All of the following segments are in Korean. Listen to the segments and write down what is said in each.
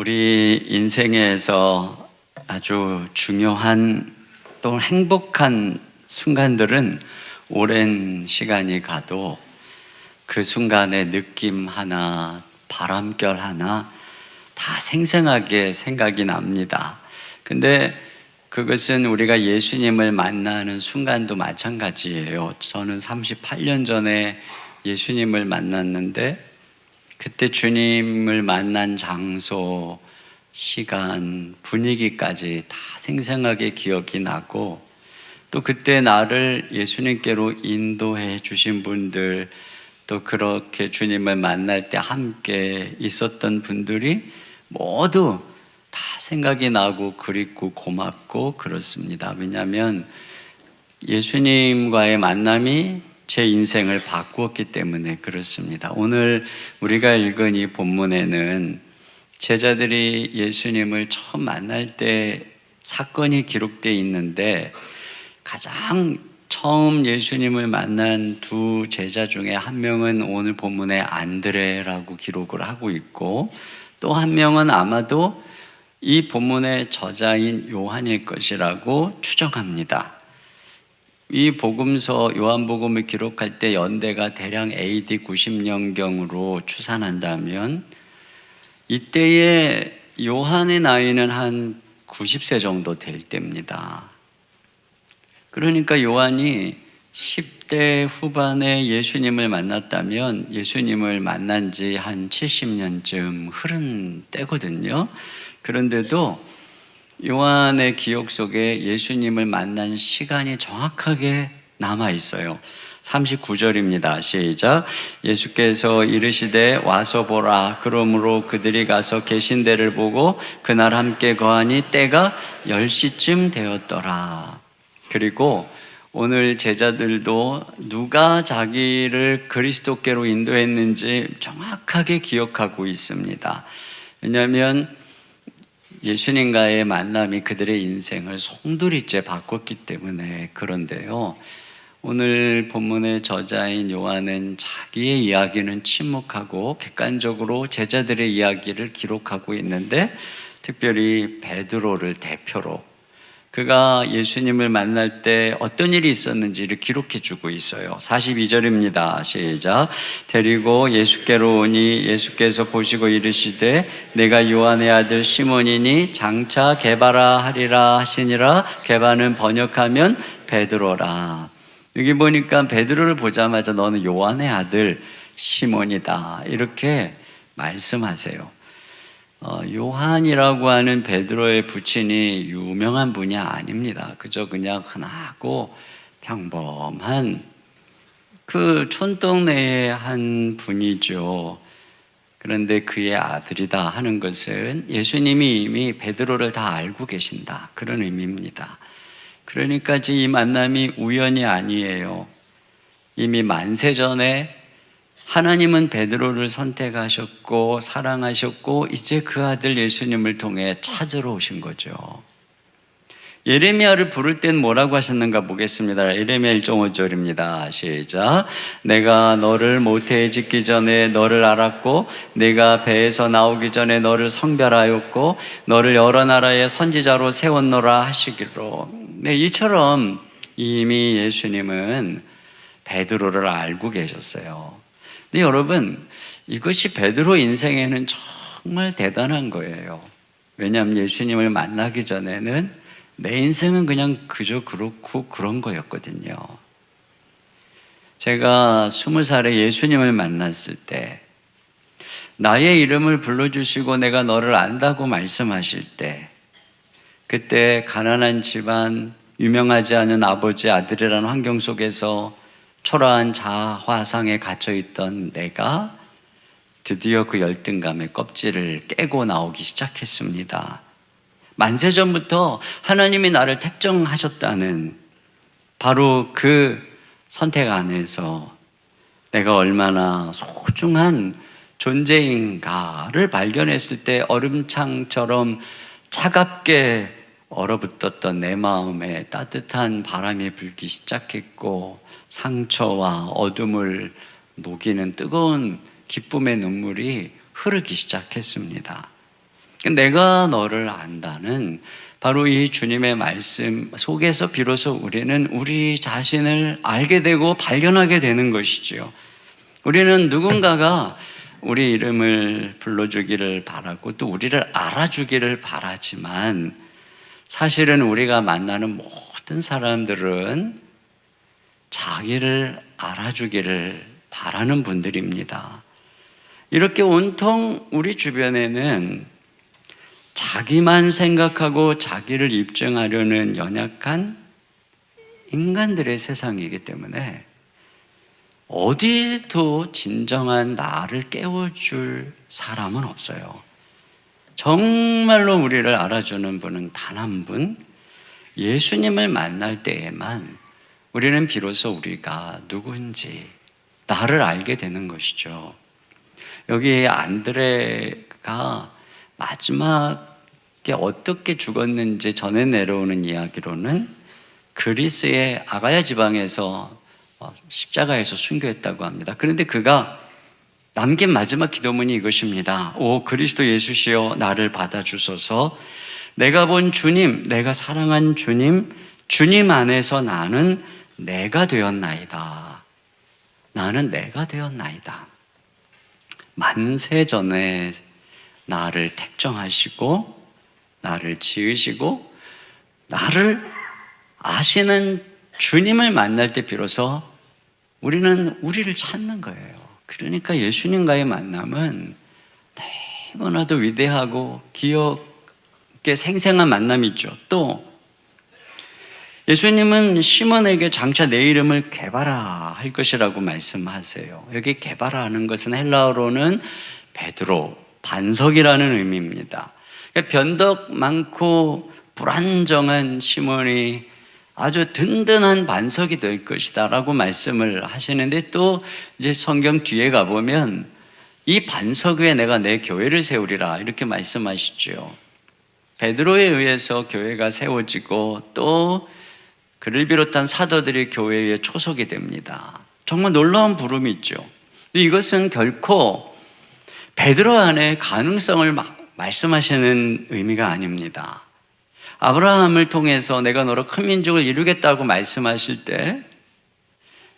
우리 인생에서 아주 중요한 또 행복한 순간들은 오랜 시간이 가도 그 순간의 느낌 하나, 바람결 하나 다 생생하게 생각이 납니다. 근데 그것은 우리가 예수님을 만나는 순간도 마찬가지예요. 저는 38년 전에 예수님을 만났는데 그때 주님을 만난 장소, 시간, 분위기까지 다 생생하게 기억이 나고, 또 그때 나를 예수님께로 인도해 주신 분들, 또 그렇게 주님을 만날 때 함께 있었던 분들이 모두 다 생각이 나고 그립고 고맙고 그렇습니다. 왜냐하면 예수님과의 만남이 제 인생을 바꾸었기 때문에 그렇습니다. 오늘 우리가 읽은 이 본문에는 제자들이 예수님을 처음 만날 때 사건이 기록되어 있는데, 가장 처음 예수님을 만난 두 제자 중에 한 명은 오늘 본문에 안드레라고 기록을 하고 있고, 또 한 명은 아마도 이 본문의 저자인 요한일 것이라고 추정합니다. 이 복음서 요한복음을 기록할 때 연대가 대략 AD 90년경으로 추산한다면 이때의 요한의 나이는 한 90세 정도 될 때입니다. 그러니까 요한이 10대 후반에 예수님을 만났다면 예수님을 만난 지 한 70년쯤 흐른 때거든요. 그런데도 요한의 기억 속에 예수님을 만난 시간이 정확하게 남아 있어요. 39절입니다. 시작. 예수께서 이르시되 와서 보라. 그러므로 그들이 가서 계신 데를 보고 그날 함께 거하니 때가 10시쯤 되었더라. 그리고 오늘 제자들도 누가 자기를 그리스도께로 인도했는지 정확하게 기억하고 있습니다. 왜냐하면 예수님과의 만남이 그들의 인생을 송두리째 바꿨기 때문에 그런데요. 오늘 본문의 저자인 요한은 자기의 이야기는 침묵하고 객관적으로 제자들의 이야기를 기록하고 있는데, 특별히 베드로를 대표로 그가 예수님을 만날 때 어떤 일이 있었는지를 기록해 주고 있어요. 42절입니다. 시작. 데리고 예수께로 오니 예수께서 보시고 이르시되 내가 요한의 아들 시몬이니 장차 게바라 하리라 하시니라. 게바는 번역하면 베드로라. 여기 보니까 베드로를 보자마자 너는 요한의 아들 시몬이다, 이렇게 말씀하세요. 요한이라고 하는 베드로의 부친이 유명한 분이 아닙니다. 그저 그냥 흔하고 평범한 그 촌동네의 한 분이죠. 그런데 그의 아들이다 하는 것은 예수님이 이미 베드로를 다 알고 계신다, 그런 의미입니다. 그러니까 이 만남이 우연이 아니에요. 이미 만세 전에 하나님은 베드로를 선택하셨고 사랑하셨고 이제 그 아들 예수님을 통해 찾으러 오신 거죠. 예레미야를 부를 땐 뭐라고 하셨는가 보겠습니다. 예레미야 1.5절입니다. 시작. 내가 너를 모태에 짓기 전에 너를 알았고 내가 배에서 나오기 전에 너를 성별하였고 너를 여러 나라의 선지자로 세웠노라 하시기로. 네, 이처럼 이미 예수님은 베드로를 알고 계셨어요. 근데 여러분, 이것이 베드로 인생에는 정말 대단한 거예요. 왜냐하면 예수님을 만나기 전에는 내 인생은 그냥 그저 그렇고 그런 거였거든요. 제가 20살에 예수님을 만났을 때 나의 이름을 불러주시고 내가 너를 안다고 말씀하실 때, 그때 가난한 집안, 유명하지 않은 아버지 아들이라는 환경 속에서 초라한 자화상에 갇혀있던 내가 드디어 그 열등감의 껍질을 깨고 나오기 시작했습니다. 만세 전부터 하나님이 나를 택정하셨다는 바로 그 선택 안에서 내가 얼마나 소중한 존재인가를 발견했을 때 얼음창처럼 차갑게 얼어붙었던 내 마음에 따뜻한 바람이 불기 시작했고, 상처와 어둠을 녹이는 뜨거운 기쁨의 눈물이 흐르기 시작했습니다. 내가 너를 안다는 바로 이 주님의 말씀 속에서 비로소 우리는 우리 자신을 알게 되고 발견하게 되는 것이지요. 우리는 누군가가 우리 이름을 불러주기를 바라고 또 우리를 알아주기를 바라지만 사실은 우리가 만나는 모든 사람들은 자기를 알아주기를 바라는 분들입니다. 이렇게 온통 우리 주변에는 자기만 생각하고 자기를 입증하려는 연약한 인간들의 세상이기 때문에 어디도 진정한 나를 깨워줄 사람은 없어요. 정말로 우리를 알아주는 분은 단 한 분, 예수님을 만날 때에만 우리는 비로소 우리가 누구인지 나를 알게 되는 것이죠. 여기 안드레가 마지막에 어떻게 죽었는지 전해 내려오는 이야기로는 그리스의 아가야 지방에서 십자가에서 순교했다고 합니다. 그런데 그가 남긴 마지막 기도문이 이것입니다. 오 그리스도 예수시여 나를 받아주소서. 내가 본 주님, 내가 사랑한 주님, 주님 안에서 나는 내가 되었나이다. 나는 내가 되었나이다. 만세 전에 나를 택정하시고 나를 지으시고 나를 아시는 주님을 만날 때 비로소 우리는 우리를 찾는 거예요. 그러니까 예수님과의 만남은 너무나도 위대하고 기억에 생생한 만남이죠. 또 예수님은 시몬에게 장차 내 이름을 게바라 할 것이라고 말씀하세요. 여기 게바라하는 것은 헬라어로는 베드로, 반석이라는 의미입니다. 그러니까 변덕 많고 불안정한 시몬이 아주 든든한 반석이 될 것이다 라고 말씀을 하시는데 또 이제 성경 뒤에 가보면 이 반석 위에 내가 내 교회를 세우리라 이렇게 말씀하시죠. 베드로에 의해서 교회가 세워지고 또 그를 비롯한 사도들이 교회에 초속이 됩니다. 정말 놀라운 부름이 있죠. 근데 이것은 결코 베드로 안에 가능성을 말씀하시는 의미가 아닙니다. 아브라함을 통해서 내가 너로 큰 민족을 이루겠다고 말씀하실 때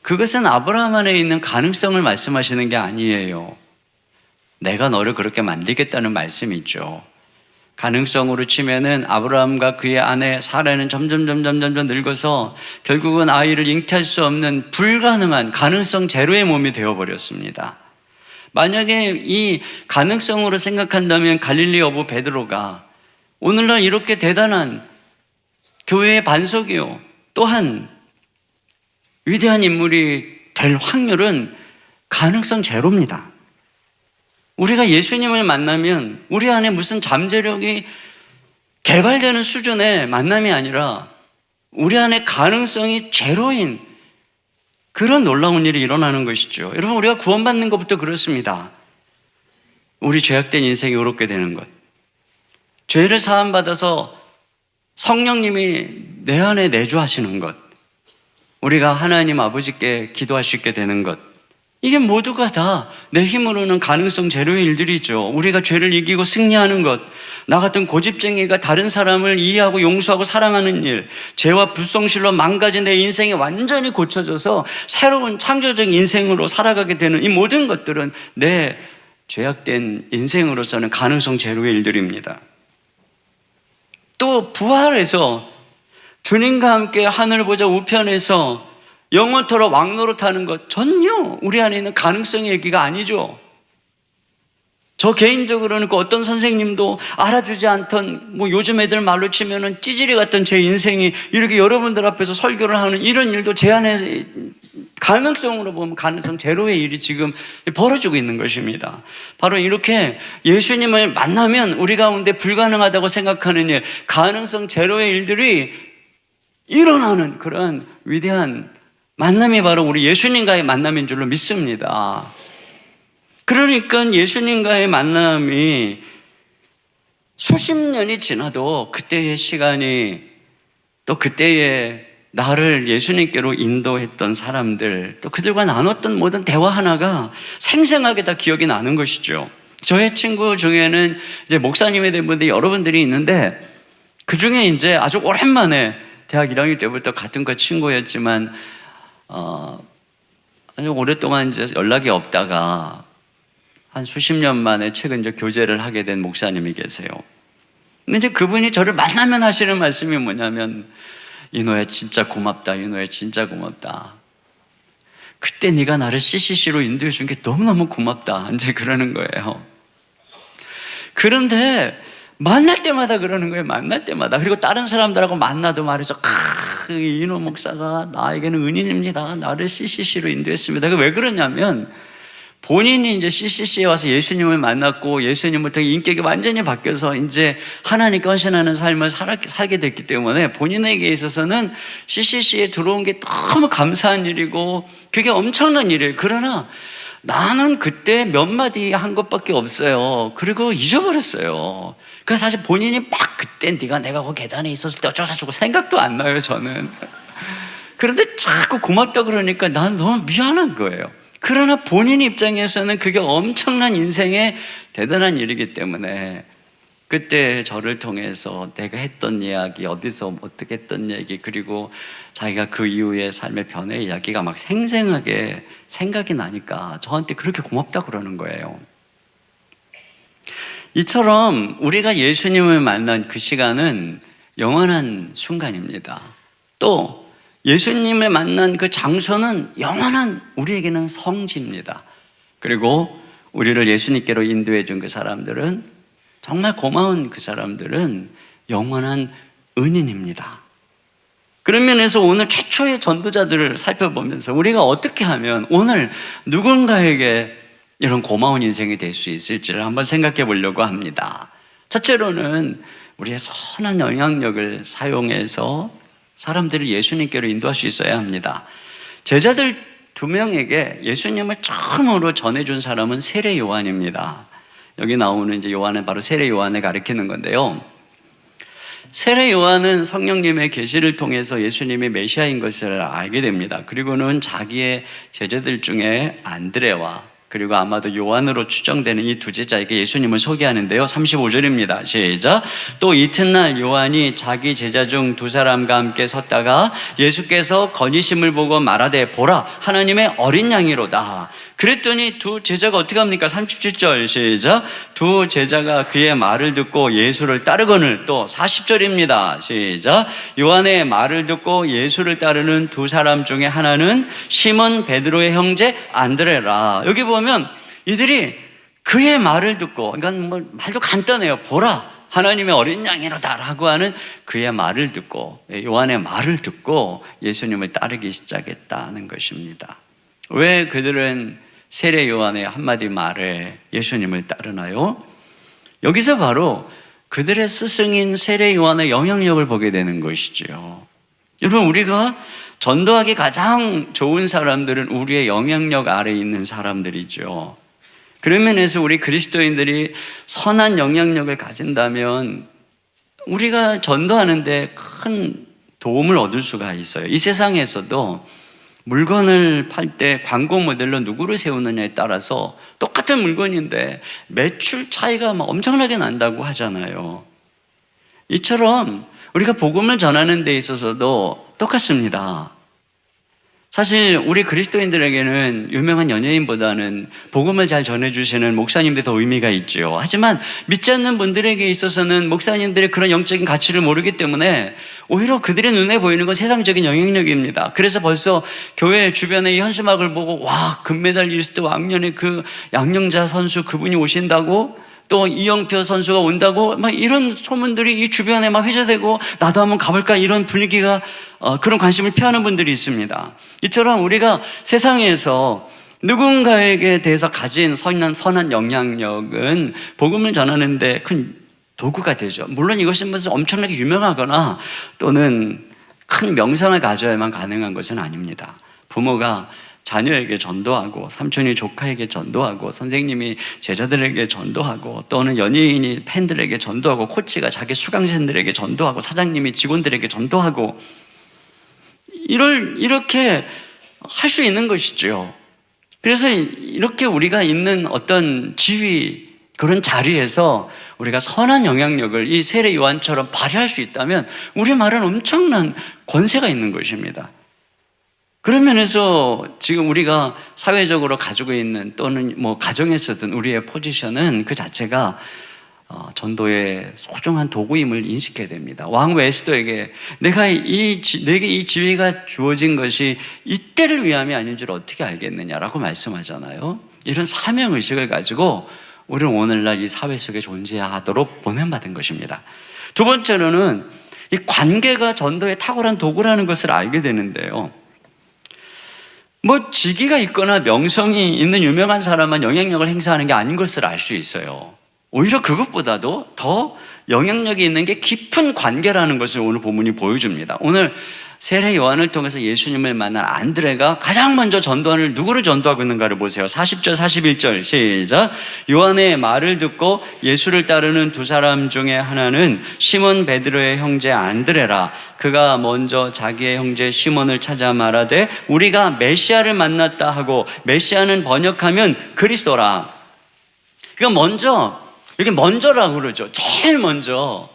그것은 아브라함 안에 있는 가능성을 말씀하시는 게 아니에요. 내가 너를 그렇게 만들겠다는 말씀이죠. 가능성으로 치면은 아브라함과 그의 아내 사라는 점점 늙어서 결국은 아이를 잉태할 수 없는 불가능한 가능성 제로의 몸이 되어버렸습니다. 만약에 이 가능성으로 생각한다면 갈릴리 어부 베드로가 오늘날 이렇게 대단한 교회의 반석이요 또한 위대한 인물이 될 확률은 가능성 제로입니다. 우리가 예수님을 만나면 우리 안에 무슨 잠재력이 개발되는 수준의 만남이 아니라 우리 안에 가능성이 제로인 그런 놀라운 일이 일어나는 것이죠. 여러분 우리가 구원받는 것부터 그렇습니다. 우리 죄악된 인생이 의롭게 되는 것, 죄를 사함받아서 성령님이 내 안에 내주하시는 것, 우리가 하나님 아버지께 기도할 수 있게 되는 것, 이게 모두가 다 내 힘으로는 가능성 제로의 일들이죠. 우리가 죄를 이기고 승리하는 것, 나 같은 고집쟁이가 다른 사람을 이해하고 용서하고 사랑하는 일, 죄와 불성실로 망가진 내 인생이 완전히 고쳐져서 새로운 창조적인 인생으로 살아가게 되는 이 모든 것들은 내 죄악된 인생으로서는 가능성 제로의 일들입니다. 또 부활해서 주님과 함께 하늘 보좌 우편에서 영원토록 왕노릇하는 것 전혀 우리 안에 있는 가능성의 얘기가 아니죠. 저 개인적으로는 그 어떤 선생님도 알아주지 않던 요즘 애들 말로 치면은 찌질이 같던 제 인생이 이렇게 여러분들 앞에서 설교를 하는 이런 일도 제 안에 가능성으로 보면 가능성 제로의 일이 지금 벌어지고 있는 것입니다. 바로 이렇게 예수님을 만나면 우리 가운데 불가능하다고 생각하는 일, 가능성 제로의 일들이 일어나는 그런 위대한 만남이 바로 우리 예수님과의 만남인 줄로 믿습니다. 그러니까 예수님과의 만남이 수십 년이 지나도 그때의 시간이 또 그때의 나를 예수님께로 인도했던 사람들 또 그들과 나눴던 모든 대화 하나가 생생하게 다 기억이 나는 것이죠. 저의 친구 중에는 이제 목사님이 된 분들이 여러분들이 있는데, 그 중에 이제 아주 오랜만에 대학 1학년 때부터 같은 과 친구였지만, 아주 오랫동안 이제 연락이 없다가 한 수십 년 만에 최근 이제 교제를 하게 된 목사님이 계세요. 근데 이제 그분이 저를 만나면 하시는 말씀이 뭐냐면, 이노야 진짜 고맙다. 이노야 진짜 고맙다. 그때 네가 나를 CCC로 인도해 준 게 너무너무 고맙다. 이제 그러는 거예요. 그런데 만날 때마다 그러는 거예요. 만날 때마다. 그리고 다른 사람들하고 만나도 말이죠. 이노 목사가 나에게는 은인입니다. 나를 CCC로 인도했습니다. 왜 그러냐면, 본인이 이제 CCC에 와서 예수님을 만났고 예수님을 통해 인격이 완전히 바뀌어서 이제 하나님께 헌신하는 삶을 살게 됐기 때문에 본인에게 있어서는 CCC에 들어온 게 너무 감사한 일이고 그게 엄청난 일이에요. 그러나 나는 그때 몇 마디 한 것밖에 없어요. 그리고 잊어버렸어요. 그래서 사실 본인이 막 그때 내가 그 계단에 있었을 때 어쩌고저쩌고 생각도 안 나요, 저는. 그런데 자꾸 고맙다 그러니까 난 너무 미안한 거예요. 그러나 본인 입장에서는 그게 엄청난 인생의 대단한 일이기 때문에 그때 저를 통해서 내가 했던 이야기, 어디서 어떻게 했던 얘기, 그리고 자기가 그 이후의 삶의 변화의 이야기가 막 생생하게 생각이 나니까 저한테 그렇게 고맙다 그러는 거예요. 이처럼 우리가 예수님을 만난 그 시간은 영원한 순간입니다. 또 예수님을 만난 그 장소는 영원한 우리에게는 성지입니다. 그리고 우리를 예수님께로 인도해 준 그 사람들은, 정말 고마운 그 사람들은 영원한 은인입니다. 그런 면에서 오늘 최초의 전도자들을 살펴보면서 우리가 어떻게 하면 오늘 누군가에게 이런 고마운 인생이 될 수 있을지를 한번 생각해 보려고 합니다. 첫째로는 우리의 선한 영향력을 사용해서 사람들을 예수님께로 인도할 수 있어야 합니다. 제자들 2명에게 예수님을 처음으로 전해준 사람은 세례 요한입니다. 여기 나오는 이제 요한은 바로 세례 요한을 가리키는 건데요. 세례 요한은 성령님의 계시를 통해서 예수님이 메시아인 것을 알게 됩니다. 그리고는 자기의 제자들 중에 안드레와 그리고 아마도 요한으로 추정되는 이 2 제자에게 예수님을 소개하는데요. 35절입니다. 시작. 또 이튿날 요한이 자기 제자 중 2 사람과 함께 섰다가 예수께서 거니심을 보고 말하되 보라 하나님의 어린 양이로다. 그랬더니 2 제자가 어떻게 합니까? 37절 시작. 2 제자가 그의 말을 듣고 예수를 따르거늘. 또 40절입니다. 시작. 요한의 말을 듣고 예수를 따르는 2 사람 중에 하나는 시몬 베드로의 형제 안드레라. 여기 보면 이들이 그의 말을 듣고, 그러니까 뭐 말도 간단해요. 보라 하나님의 어린 양이로다 라고 하는 그의 말을 듣고, 요한의 말을 듣고 예수님을 따르기 시작했다는 것입니다. 왜 그들은 세례 요한의 한마디 말에 예수님을 따르나요? 여기서 바로 그들의 스승인 세례 요한의 영향력을 보게 되는 것이죠. 여러분, 우리가 전도하기 가장 좋은 사람들은 우리의 영향력 아래에 있는 사람들이죠. 그런 면에서 우리 그리스도인들이 선한 영향력을 가진다면 우리가 전도하는데 큰 도움을 얻을 수가 있어요. 이 세상에서도 물건을 팔 때 광고 모델로 누구를 세우느냐에 따라서 똑같은 물건인데 매출 차이가 막 엄청나게 난다고 하잖아요. 이처럼 우리가 복음을 전하는 데 있어서도 똑같습니다. 사실 우리 그리스도인들에게는 유명한 연예인보다는 복음을 잘 전해주시는 목사님들이 더 의미가 있죠. 하지만 믿지 않는 분들에게 있어서는 목사님들의 그런 영적인 가치를 모르기 때문에 오히려 그들의 눈에 보이는 건 세상적인 영향력입니다. 그래서 벌써 교회 주변의 이 현수막을 보고 와, 금메달리스트 왕년의 그 양영자 선수 그분이 오신다고, 또 이영표 선수가 온다고 막 이런 소문들이 이 주변에 막 회자되고 나도 한번 가볼까 이런 분위기가 그런 관심을 표하는 분들이 있습니다. 이처럼 우리가 세상에서 누군가에게 대해서 가진 선한 영향력은 복음을 전하는 데 큰 도구가 되죠. 물론 이것이 무슨 엄청나게 유명하거나 또는 큰 명성을 가져야만 가능한 것은 아닙니다. 부모가 자녀에게 전도하고, 삼촌이 조카에게 전도하고, 선생님이 제자들에게 전도하고, 또는 연예인이 팬들에게 전도하고, 코치가 자기 수강생들에게 전도하고, 사장님이 직원들에게 전도하고, 이렇게 할 수 있는 것이죠. 그래서 이렇게 우리가 있는 어떤 지위, 그런 자리에서 우리가 선한 영향력을 이 세례 요한처럼 발휘할 수 있다면 우리 말은 엄청난 권세가 있는 것입니다. 그런 면에서 지금 우리가 사회적으로 가지고 있는 또는 뭐 가정에서든 우리의 포지션은 그 자체가 전도의 소중한 도구임을 인식해야 됩니다. 왕 에스더에게 내게 이 지위가 주어진 것이 이때를 위함이 아닌 줄 어떻게 알겠느냐라고 말씀하잖아요. 이런 사명의식을 가지고 우리는 오늘날 이 사회 속에 존재하도록 보냄받은 것입니다. 두 번째로는 이 관계가 전도의 탁월한 도구라는 것을 알게 되는데요. 뭐 직위가 있거나 명성이 있는 유명한 사람만 영향력을 행사하는 게 아닌 것을 알 수 있어요. 오히려 그것보다도 더 영향력이 있는 게 깊은 관계라는 것을 오늘 본문이 보여줍니다. 오늘 세례 요한을 통해서 예수님을 만난 안드레가 가장 먼저 전도하는 누구를 전도하고 있는가를 보세요. 40절 41절 시작. 요한의 말을 듣고 예수를 따르는 두 사람 중에 하나는 시몬 베드로의 형제 안드레라. 그가 먼저 자기의 형제 시몬을 찾아 말하되 우리가 메시아를 만났다 하고, 메시아는 번역하면 그리스도라. 그러니까 먼저, 이게 먼저라고 그러죠. 제일 먼저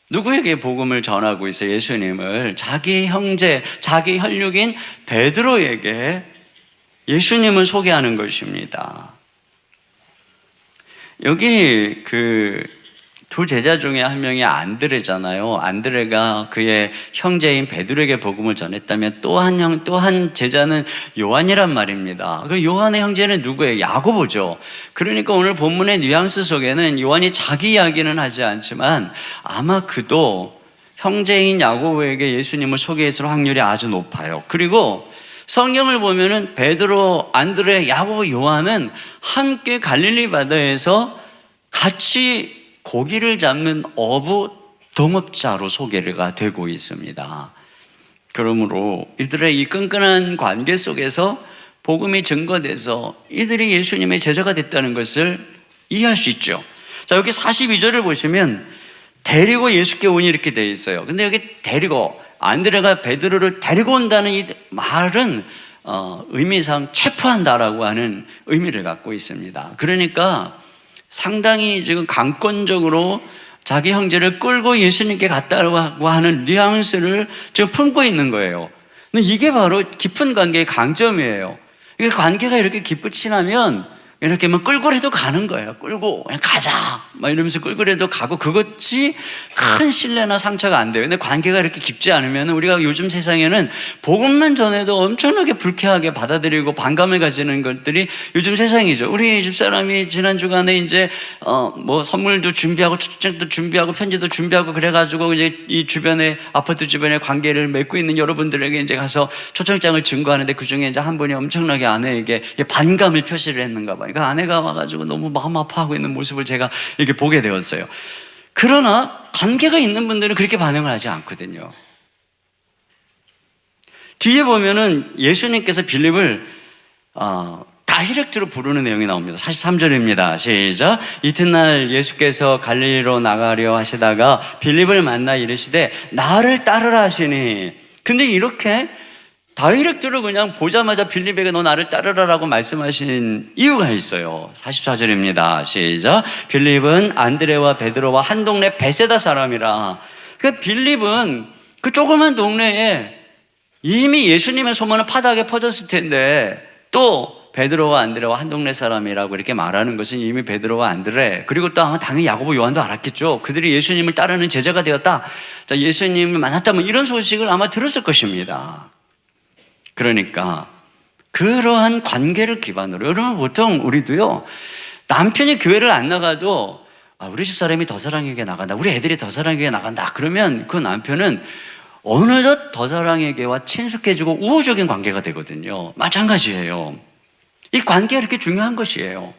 누구에게 복음을 전하고 있어요? 예수님을. 자기 형제, 자기 혈육인 베드로에게 예수님을 소개하는 것입니다. 여기 두 제자 중에 한 명이 안드레잖아요. 안드레가 그의 형제인 베드로에게 복음을 전했다면 또 한 제자는 요한이란 말입니다. 그 요한의 형제는 누구예요? 야고보죠. 그러니까 오늘 본문의 뉘앙스 속에는 요한이 자기 이야기는 하지 않지만 아마 그도 형제인 야고보에게 예수님을 소개했을 확률이 아주 높아요. 그리고 성경을 보면은 베드로, 안드레, 야고보, 요한은 함께 갈릴리 바다에서 같이 고기를 잡는 어부 동업자로 소개가 되고 있습니다. 그러므로 이들의 이 끈끈한 관계 속에서 복음이 증거돼서 이들이 예수님의 제자가 됐다는 것을 이해할 수 있죠. 자, 여기 42절을 보시면 데리고 예수께 오니 이렇게 되어 있어요. 근데 여기 데리고, 안드레가 베드로를 데리고 온다는 이 말은 의미상 체포한다라고 하는 의미를 갖고 있습니다. 그러니까 상당히 지금 강권적으로 자기 형제를 끌고 예수님께 갔다고 하는 뉘앙스를 지금 품고 있는 거예요. 근데 이게 바로 깊은 관계의 강점이에요. 이게 관계가 이렇게 깊으치나면 이렇게 뭐 끌고라도 가는 거예요. 끌고 그냥 가자 막 이러면서 끌고라도 가고, 그것이 큰 신뢰나 상처가 안 돼요. 근데 관계가 이렇게 깊지 않으면 우리가 요즘 세상에는 복음만 전해도 엄청나게 불쾌하게 받아들이고 반감을 가지는 것들이 요즘 세상이죠. 우리 집사람이 지난 주간에 이제 뭐 선물도 준비하고 초청도 준비하고 편지도 준비하고 그래가지고 이제 이 주변에, 아파트 주변에 관계를 맺고 있는 여러분들에게 이제 가서 초청장을 증거하는데 그 중에 이제 한 분이 엄청나게 아내에게 반감을 표시를 했는가 봐요. 그러니까 아내가 와가지고 너무 마음 아파하고 있는 모습을 제가 이렇게 보게 되었어요. 그러나 관계가 있는 분들은 그렇게 반응을 하지 않거든요. 뒤에 보면은 예수님께서 빌립을 다이렉트로 부르는 내용이 나옵니다. 43절입니다. 시작. 이튿날 예수께서 갈릴리로 나가려 하시다가 빌립을 만나 이르시되 나를 따르라 하시니. 근데 이렇게 다이렉트로 그냥 보자마자 빌립에게 너 나를 따르라라고 말씀하신 이유가 있어요. 44절입니다. 시작. 빌립은 안드레와 베드로와 한 동네 베세다 사람이라. 그 빌립은 그 조그만 동네에 이미 예수님의 소문은 파다하게 퍼졌을 텐데, 또 베드로와 안드레와 한 동네 사람이라고 이렇게 말하는 것은 이미 베드로와 안드레, 그리고 또 당연히 야고보, 요한도 알았겠죠. 그들이 예수님을 따르는 제자가 되었다, 예수님을 만났다, 뭐 이런 소식을 아마 들었을 것입니다. 그러니까 그러한 관계를 기반으로, 여러분 보통 우리도요, 남편이 교회를 안 나가도 우리 집사람이 더 사랑에게 나간다, 우리 애들이 더 사랑에게 나간다, 그러면 그 남편은 어느덧 더 사랑에게와 친숙해지고 우호적인 관계가 되거든요. 마찬가지예요. 이 관계가 이렇게 중요한 것이에요.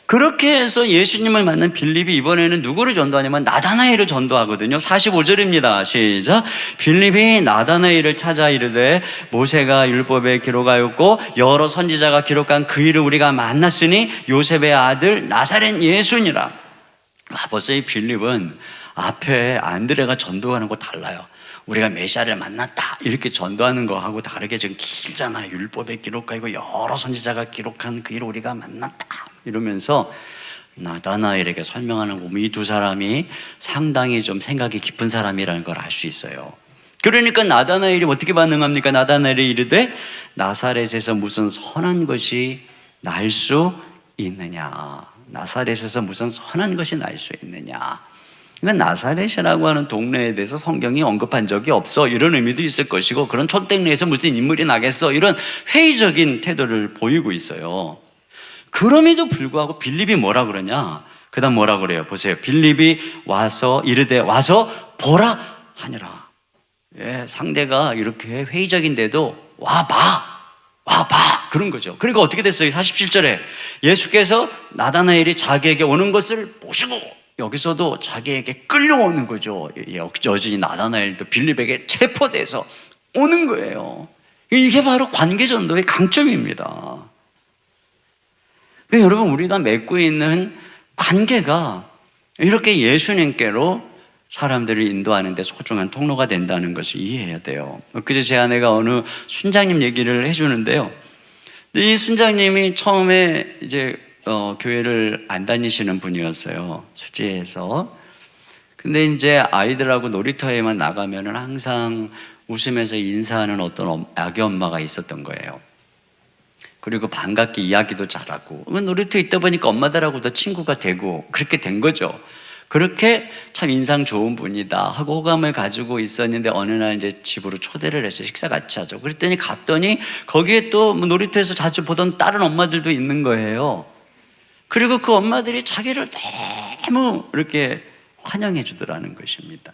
그렇게 해서 예수님을 만난 빌립이 이번에는 누구를 전도하냐면 나다나엘을 전도하거든요. 45절입니다. 시작. 빌립이 나다나엘을 찾아 이르되 모세가 율법에 기록하였고 여러 선지자가 기록한 그 일을 우리가 만났으니 요셉의 아들 나사렛 예수니라. 벌써 이 빌립은 앞에 안드레가 전도하는 거 달라요. 우리가 메시아를 만났다 이렇게 전도하는 거하고 다르게 지금 길잖아요. 율법에 기록하고 여러 선지자가 기록한 그 일을 우리가 만났다 이러면서 나다나엘에게 설명하는 거 보면 이 두 사람이 상당히 좀 생각이 깊은 사람이라는 걸 알 수 있어요. 그러니까 나다나엘이 어떻게 반응합니까? 나다나엘이 이르되 나사렛에서 무슨 선한 것이 날 수 있느냐? 나사렛에서 무슨 선한 것이 날 수 있느냐? 그러니까 나사렛이라고 하는 동네에 대해서 성경이 언급한 적이 없어, 이런 의미도 있을 것이고, 그런 촌땡리에서 무슨 인물이 나겠어, 이런 회의적인 태도를 보이고 있어요. 그럼에도 불구하고 빌립이 뭐라 그러냐? 그 다음 뭐라 그래요? 보세요. 빌립이 와서 이르되 와서 보라 하니라. 예, 상대가 이렇게 회의적인데도 와봐 그런 거죠. 그러니까 어떻게 됐어요? 47절에 예수께서 나다나엘이 자기에게 오는 것을 보시고 여기서도 자기에게 끌려오는 거죠. 여전히 나다나엘도 빌립에게 체포돼서 오는 거예요. 이게 바로 관계전도의 강점입니다. 그러니까 여러분, 우리가 맺고 있는 관계가 이렇게 예수님께로 사람들을 인도하는 데 소중한 통로가 된다는 것을 이해해야 돼요. 그제 제 아내가 어느 순장님 얘기를 해주는데요. 이 순장님이 처음에 이제 교회를 안 다니시는 분이었어요. 수지에서. 근데 이제 아이들하고 놀이터에만 나가면은 항상 웃으면서 인사하는 어떤 아기 엄마가 있었던 거예요. 그리고 반갑게 이야기도 잘하고, 놀이터에 있다 보니까 엄마들하고 더 친구가 되고 그렇게 된 거죠. 그렇게 참 인상 좋은 분이다 하고 호감을 가지고 있었는데, 어느 날 이제 집으로 초대를 해서 식사 같이 하죠. 그랬더니 갔더니 거기에 또 놀이터에서 자주 보던 다른 엄마들도 있는 거예요. 그리고 그 엄마들이 자기를 너무 이렇게 환영해 주더라는 것입니다.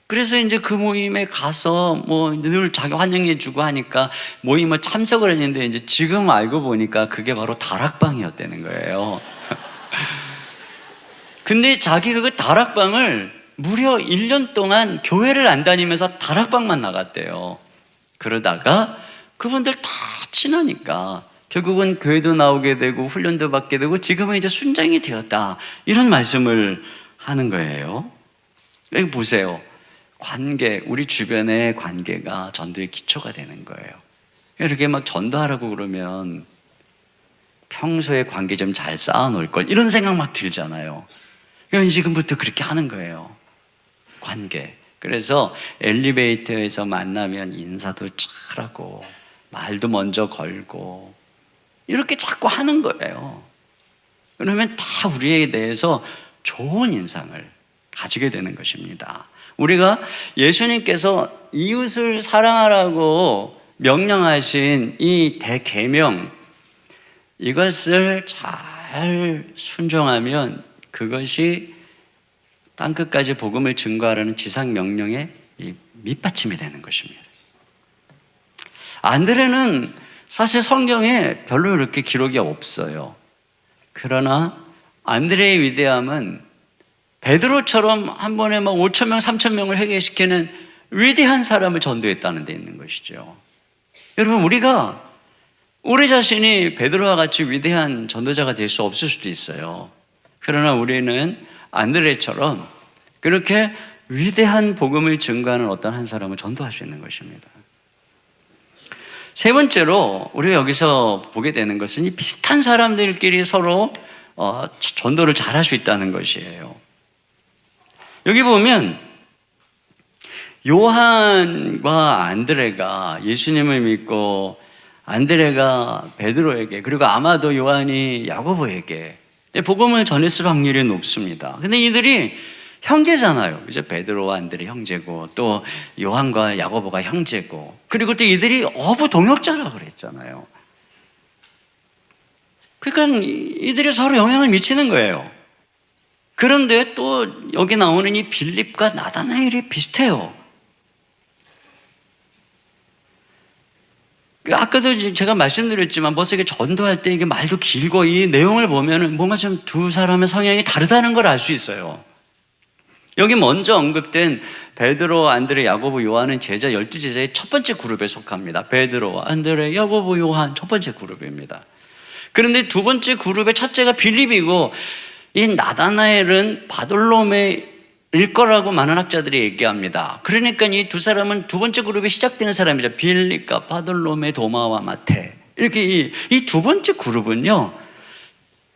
그래서 이제 그 모임에 가서 늘 자기 환영해 주고 하니까 모임에 참석을 했는데, 이제 지금 알고 보니까 그게 바로 다락방이었다는 거예요. 근데 자기가 그 다락방을 무려 1년 동안 교회를 안 다니면서 다락방만 나갔대요. 그러다가 그분들 다 친하니까 결국은 교회도 나오게 되고 훈련도 받게 되고 지금은 이제 순장이 되었다, 이런 말씀을 하는 거예요. 여기 보세요. 관계, 우리 주변의 관계가 전도의 기초가 되는 거예요. 이렇게 막 전도하라고 그러면 평소에 관계 좀 잘 쌓아놓을 걸, 이런 생각 막 들잖아요. 그러니까 지금부터 그렇게 하는 거예요. 관계. 그래서 엘리베이터에서 만나면 인사도 잘하고 말도 먼저 걸고 이렇게 자꾸 하는 거예요. 그러면 다 우리에 대해서 좋은 인상을 가지게 되는 것입니다. 우리가 예수님께서 이웃을 사랑하라고 명령하신 이 대계명, 이것을 잘 순종하면 그것이 땅끝까지 복음을 증거하라는 지상 명령의 밑받침이 되는 것입니다. 안드레는 사실 성경에 별로 이렇게 기록이 없어요. 그러나 안드레의 위대함은 베드로처럼 한 번에 막 5,000명, 3,000명을 회개시키는 위대한 사람을 전도했다는 데 있는 것이죠. 여러분, 우리가 우리 자신이 베드로와 같이 위대한 전도자가 될 수 없을 수도 있어요. 그러나 우리는 안드레처럼 그렇게 위대한 복음을 증거하는 어떤 한 사람을 전도할 수 있는 것입니다. 세 번째로 우리가 여기서 보게 되는 것은 이 비슷한 사람들끼리 서로 전도를 잘할 수 있다는 것이에요. 여기 보면 요한과 안드레가 예수님을 믿고, 안드레가 베드로에게, 그리고 아마도 요한이 야고보에게 복음을 전했을 확률이 높습니다. 근데 이들이 형제잖아요. 이제 베드로와 안드레 형제고, 또 요한과 야고보가 형제고, 그리고 또 이들이 어부 동역자라고 그랬잖아요. 그러니까 이들이 서로 영향을 미치는 거예요. 그런데 또 여기 나오는 이 빌립과 나다나엘이 비슷해요. 아까도 제가 말씀드렸지만 벌써 이게 전도할 때 이게 말도 길고 이 내용을 보면은 뭔가 좀 두 사람의 성향이 다르다는 걸 알 수 있어요. 여기 먼저 언급된 베드로, 안드레, 야고보, 요한은 제자 12제자의 첫 번째 그룹에 속합니다. 베드로, 안드레, 야고보, 요한 첫 번째 그룹입니다. 그런데 두 번째 그룹의 첫째가 빌립이고, 이 나다나엘은 바돌로메일 거라고 많은 학자들이 얘기합니다. 그러니까 이 두 사람은 두 번째 그룹이 시작되는 사람이죠. 빌립과 바돌로메, 도마와 마테. 이렇게 이 두 번째 그룹은요,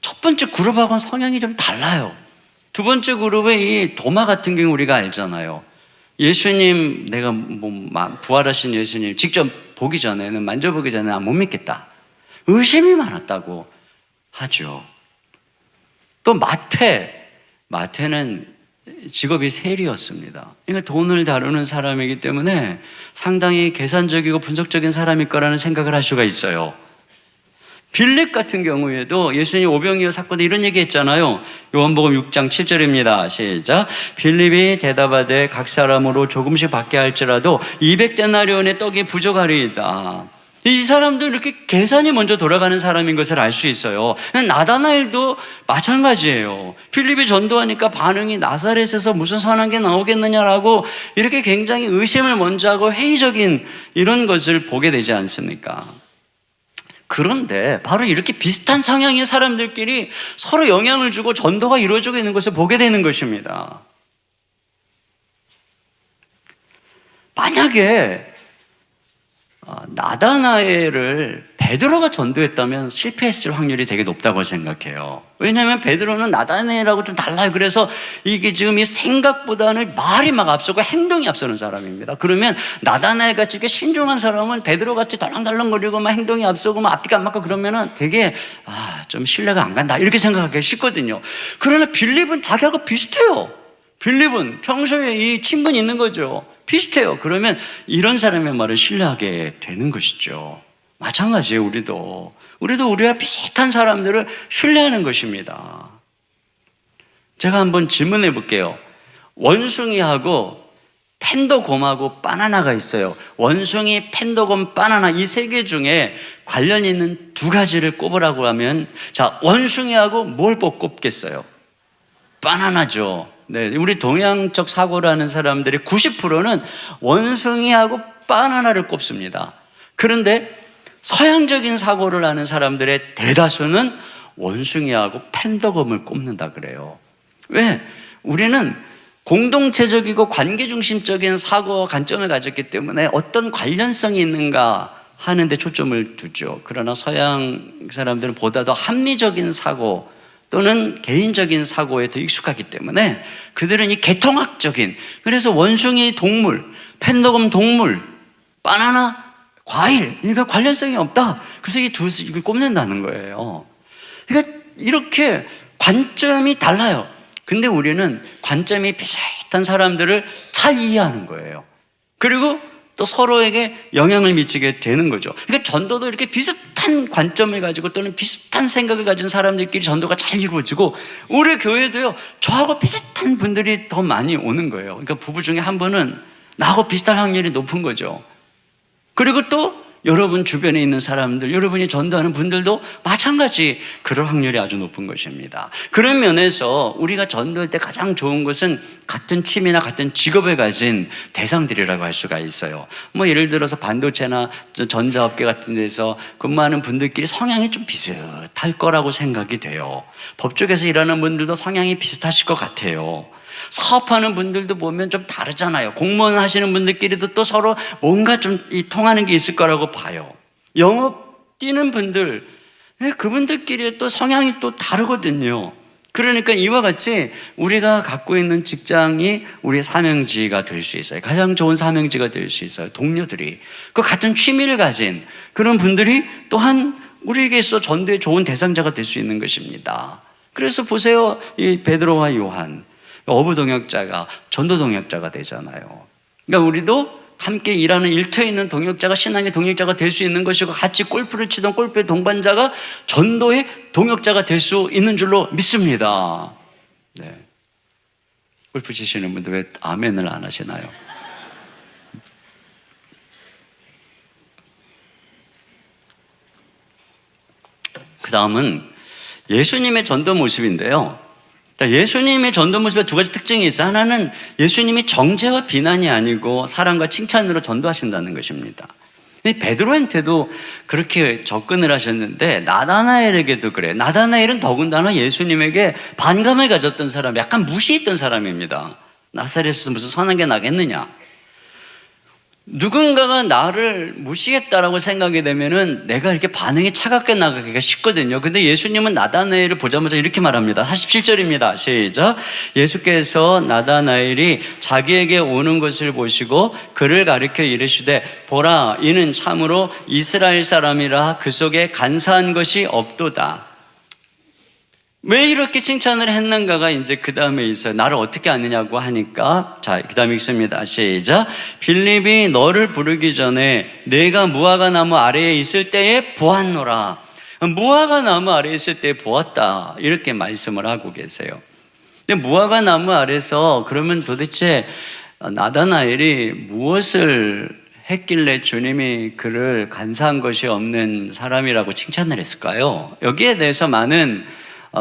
첫 번째 그룹하고는 성향이 좀 달라요. 두 번째 그룹의 이 도마 같은 경우 우리가 알잖아요. 예수님, 내가 부활하신 예수님 직접 보기 전에는, 만져보기 전에는 못 믿겠다. 의심이 많았다고 하죠. 또 마태는 직업이 세리였습니다. 그러니까 돈을 다루는 사람이기 때문에 상당히 계산적이고 분석적인 사람일 거라는 생각을 할 수가 있어요. 빌립 같은 경우에도 예수님 오병이어 사건에 이런 얘기 했잖아요. 요한복음 6장 7절입니다. 시작. 빌립이 대답하되 각 사람으로 조금씩 받게 할지라도 200데나리온의 떡이 부족하리이다. 이 사람도 이렇게 계산이 먼저 돌아가는 사람인 것을 알 수 있어요. 나다나엘도 마찬가지예요. 빌립이 전도하니까 반응이 나사렛에서 무슨 선한 게 나오겠느냐라고 이렇게 굉장히 의심을 먼저 하고 회의적인 이런 것을 보게 되지 않습니까? 그런데 바로 이렇게 비슷한 성향의 사람들끼리 서로 영향을 주고 전도가 이루어지고 있는 것을 보게 되는 것입니다. 만약에 나다나엘을 베드로가 전도했다면 실패했을 확률이 되게 높다고 생각해요. 왜냐하면 베드로는 나다나엘하고 좀 달라요. 그래서 이게 지금 이 생각보다는 말이 막 앞서고 행동이 앞서는 사람입니다. 그러면 나다나엘 같이 이렇게 신중한 사람은 베드로 같이 덜렁덜렁거리고 막 행동이 앞서고 막 앞뒤가 안 맞고 그러면은 되게 좀 신뢰가 안 간다 이렇게 생각하기 쉽거든요. 그러나 빌립은 자기하고 비슷해요. 빌립은 평소에 이 친분이 있는 거죠. 비슷해요. 그러면 이런 사람의 말을 신뢰하게 되는 것이죠. 마찬가지예요. 우리도 우리와 비슷한 사람들을 신뢰하는 것입니다. 제가 한번 질문해 볼게요. 원숭이하고 펜더곰하고 바나나가 있어요. 원숭이, 펜더곰, 바나나 이 세 개 중에 관련 있는 두 가지를 꼽으라고 하면 자, 원숭이하고 뭘 꼽겠어요? 바나나죠. 네, 우리 동양적 사고를 하는 사람들의 90%는 원숭이하고 바나나를 꼽습니다. 그런데 서양적인 사고를 하는 사람들의 대다수는 원숭이하고 펜더검을 꼽는다 그래요. 왜? 우리는 공동체적이고 관계중심적인 사고와 관점을 가졌기 때문에 어떤 관련성이 있는가 하는 데 초점을 두죠. 그러나 서양 사람들은 보다 더 합리적인 사고 또는 개인적인 사고에 더 익숙하기 때문에 그들은 이 개통학적인, 그래서 원숭이 동물, 펜더검 동물, 바나나 과일, 그러니까 관련성이 없다. 그래서 이 두 이걸 꼽는다는 거예요. 그러니까 이렇게 관점이 달라요. 근데 우리는 관점이 비슷한 사람들을 잘 이해하는 거예요. 그리고 또 서로에게 영향을 미치게 되는 거죠. 그러니까 전도도 이렇게 비슷한 관점을 가지고 또는 비슷한 생각을 가진 사람들끼리 전도가 잘 이루어지고 우리 교회도요, 저하고 비슷한 분들이 더 많이 오는 거예요. 그러니까 부부 중에 한 분은 나하고 비슷할 확률이 높은 거죠. 그리고 또 여러분 주변에 있는 사람들, 여러분이 전도하는 분들도 마찬가지 그럴 확률이 아주 높은 것입니다. 그런 면에서 우리가 전도할 때 가장 좋은 것은 같은 취미나 같은 직업을 가진 대상들이라고 할 수가 있어요. 예를 들어서 반도체나 전자업계 같은 데서 근무하는 분들끼리 성향이 좀 비슷할 거라고 생각이 돼요. 법조계에서 일하는 분들도 성향이 비슷하실 것 같아요. 사업하는 분들도 보면 좀 다르잖아요. 공무원 하시는 분들끼리도 또 서로 뭔가 좀 통하는 게 있을 거라고 봐요. 영업 뛰는 분들, 그분들끼리 또 성향이 또 다르거든요. 그러니까 이와 같이 우리가 갖고 있는 직장이 우리의 사명지가 될 수 있어요. 가장 좋은 사명지가 될 수 있어요. 동료들이. 그 같은 취미를 가진 그런 분들이 또한 우리에게 있어 전도의 좋은 대상자가 될 수 있는 것입니다. 그래서 보세요. 이 베드로와 요한. 어부 동역자가 전도 동역자가 되잖아요. 그러니까 우리도 함께 일하는 일터에 있는 동역자가 신앙의 동역자가 될 수 있는 것이고 같이 골프를 치던 골프의 동반자가 전도의 동역자가 될 수 있는 줄로 믿습니다. 네. 골프 치시는 분들 왜 아멘을 안 하시나요? 그 다음은 예수님의 전도 모습인데요. 예수님의 전도 모습에 두 가지 특징이 있어요. 하나는 예수님이 정죄와 비난이 아니고 사랑과 칭찬으로 전도하신다는 것입니다. 베드로한테도 그렇게 접근을 하셨는데 나다나엘에게도 그래요. 나다나엘은 더군다나 예수님에게 반감을 가졌던 사람, 약간 무시했던 사람입니다. 나사렛에서 무슨 선한 게 나겠느냐. 누군가가 나를 무시했다라고 생각이 되면은 내가 이렇게 반응이 차갑게 나가기가 쉽거든요. 근데 예수님은 나다나엘을 보자마자 이렇게 말합니다. 47절입니다. 시작. 예수께서 나다나엘이 자기에게 오는 것을 보시고 그를 가리켜 이르시되 보라, 이는 참으로 이스라엘 사람이라 그 속에 간사한 것이 없도다. 왜 이렇게 칭찬을 했는가가 이제 그 다음에 있어요. 나를 어떻게 아느냐고 하니까, 자, 그 다음에 읽습니다. 시작. 빌립이 너를 부르기 전에 내가 무화과 나무 아래에 있을 때에 보았노라. 무화과 나무 아래에 있을 때에 보았다, 이렇게 말씀을 하고 계세요. 근데 무화과 나무 아래서 그러면 도대체 나다나엘이 무엇을 했길래 주님이 그를 간사한 것이 없는 사람이라고 칭찬을 했을까요? 여기에 대해서 많은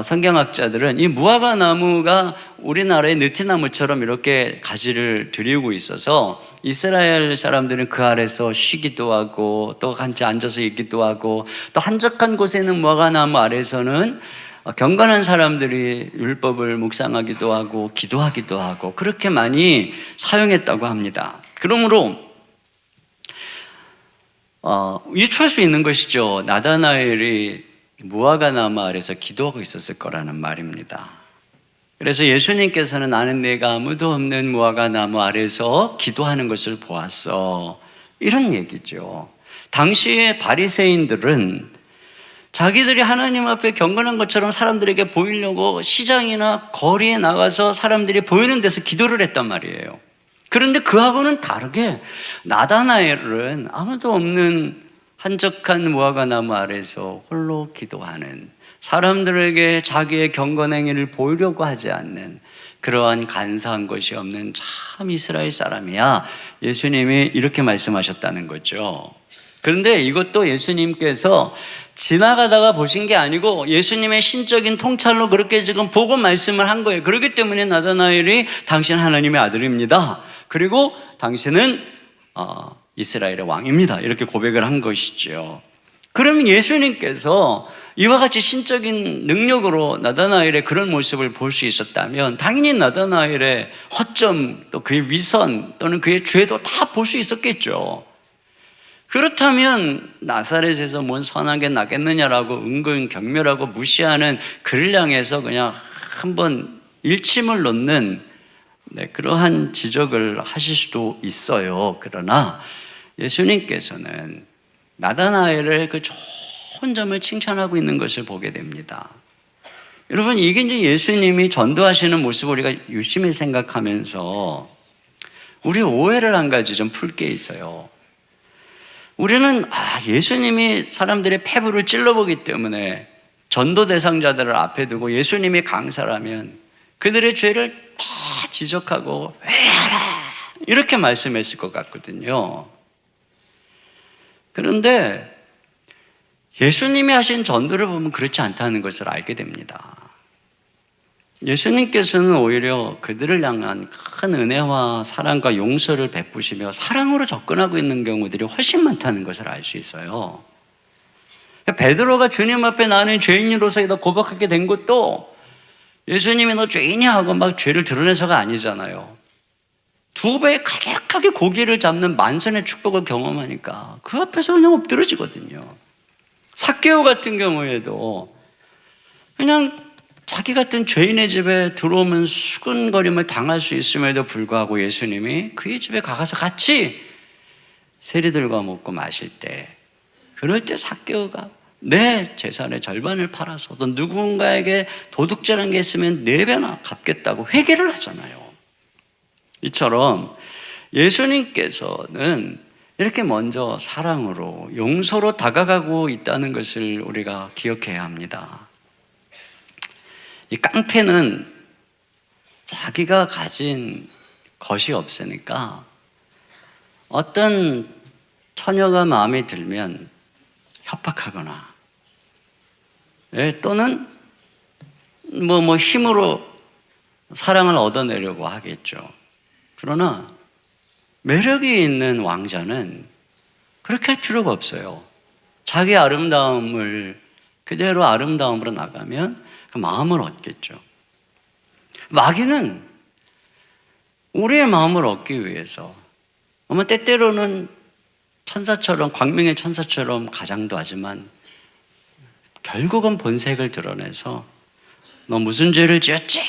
성경학자들은 이 무화과 나무가 우리나라의 느티나무처럼 이렇게 가지를 들이고 있어서 이스라엘 사람들은 그 아래서 쉬기도 하고 또 같이 앉아서 있기도 하고 또 한적한 곳에 있는 무화과 나무 아래서는 경건한 사람들이 율법을 묵상하기도 하고 기도하기도 하고 그렇게 많이 사용했다고 합니다. 그러므로 유추할 수 있는 것이죠. 나다나엘이 무화과 나무 아래서 기도하고 있었을 거라는 말입니다. 그래서 예수님께서는 나는 내가 아무도 없는 무화과 나무 아래서 기도하는 것을 보았어, 이런 얘기죠. 당시의 바리새인들은 자기들이 하나님 앞에 경건한 것처럼 사람들에게 보이려고 시장이나 거리에 나가서 사람들이 보이는 데서 기도를 했단 말이에요. 그런데 그하고는 다르게 나다나엘은 아무도 없는 한적한 무화과 나무 아래서 홀로 기도하는, 사람들에게 자기의 경건 행위를 보이려고 하지 않는 그러한 간사한 것이 없는 참 이스라엘 사람이야, 예수님이 이렇게 말씀하셨다는 거죠. 그런데 이것도 예수님께서 지나가다가 보신 게 아니고 예수님의 신적인 통찰로 그렇게 지금 보고 말씀을 한 거예요. 그렇기 때문에 나다나엘이 당신 하나님의 아들입니다, 그리고 당신은 이스라엘의 왕입니다, 이렇게 고백을 한 것이죠. 그러면 예수님께서 이와 같이 신적인 능력으로 나다나엘의 그런 모습을 볼 수 있었다면 당연히 나다나엘의 허점, 또 그의 위선 또는 그의 죄도 다 볼 수 있었겠죠. 그렇다면 나사렛에서 뭔 선한 게 나겠느냐라고 은근 경멸하고 무시하는 그를 향해서 그냥 한번 일침을 놓는 그러한 지적을 하실 수도 있어요. 그러나 예수님께서는 나다나엘의 그 좋은 점을 칭찬하고 있는 것을 보게 됩니다. 여러분, 이게 이제 예수님이 전도하시는 모습을 우리가 유심히 생각하면서 우리 오해를 한 가지 좀 풀 게 있어요. 우리는 예수님이 사람들의 폐부를 찔러보기 때문에 전도 대상자들을 앞에 두고 예수님이 강사라면 그들의 죄를 다 지적하고 회하라, 이렇게 말씀했을 것 같거든요. 그런데 예수님이 하신 전도를 보면 그렇지 않다는 것을 알게 됩니다. 예수님께서는 오히려 그들을 향한 큰 은혜와 사랑과 용서를 베푸시며 사랑으로 접근하고 있는 경우들이 훨씬 많다는 것을 알 수 있어요. 베드로가 주님 앞에 나는 죄인으로서 고백하게 된 것도 예수님이 너 죄인이야 하고 막 죄를 드러내서가 아니잖아요. 두 배에 가득하게 고기를 잡는 만선의 축복을 경험하니까 그 앞에서 그냥 엎드러지거든요. 삭개오 같은 경우에도 그냥 자기 같은 죄인의 집에 들어오면 수근거림을 당할 수 있음에도 불구하고 예수님이 그의 집에 가서 같이 세리들과 먹고 마실 때, 그럴 때 삭개오가 내 재산의 절반을 팔아서 또 누군가에게 도둑질한 게 있으면 4배나 갚겠다고 회개를 하잖아요. 이처럼 예수님께서는 이렇게 먼저 사랑으로 용서로 다가가고 있다는 것을 우리가 기억해야 합니다. 이 깡패는 자기가 가진 것이 없으니까 어떤 처녀가 마음에 들면 협박하거나 또는 뭐 힘으로 사랑을 얻어내려고 하겠죠. 그러나 매력이 있는 왕자는 그렇게 할 필요가 없어요. 자기 아름다움을 그대로 아름다움으로 나가면 그 마음을 얻겠죠. 마귀는 우리의 마음을 얻기 위해서 아마 때때로는 천사처럼, 광명의 천사처럼 가장도 하지만 결국은 본색을 드러내서 너 무슨 죄를 지었지?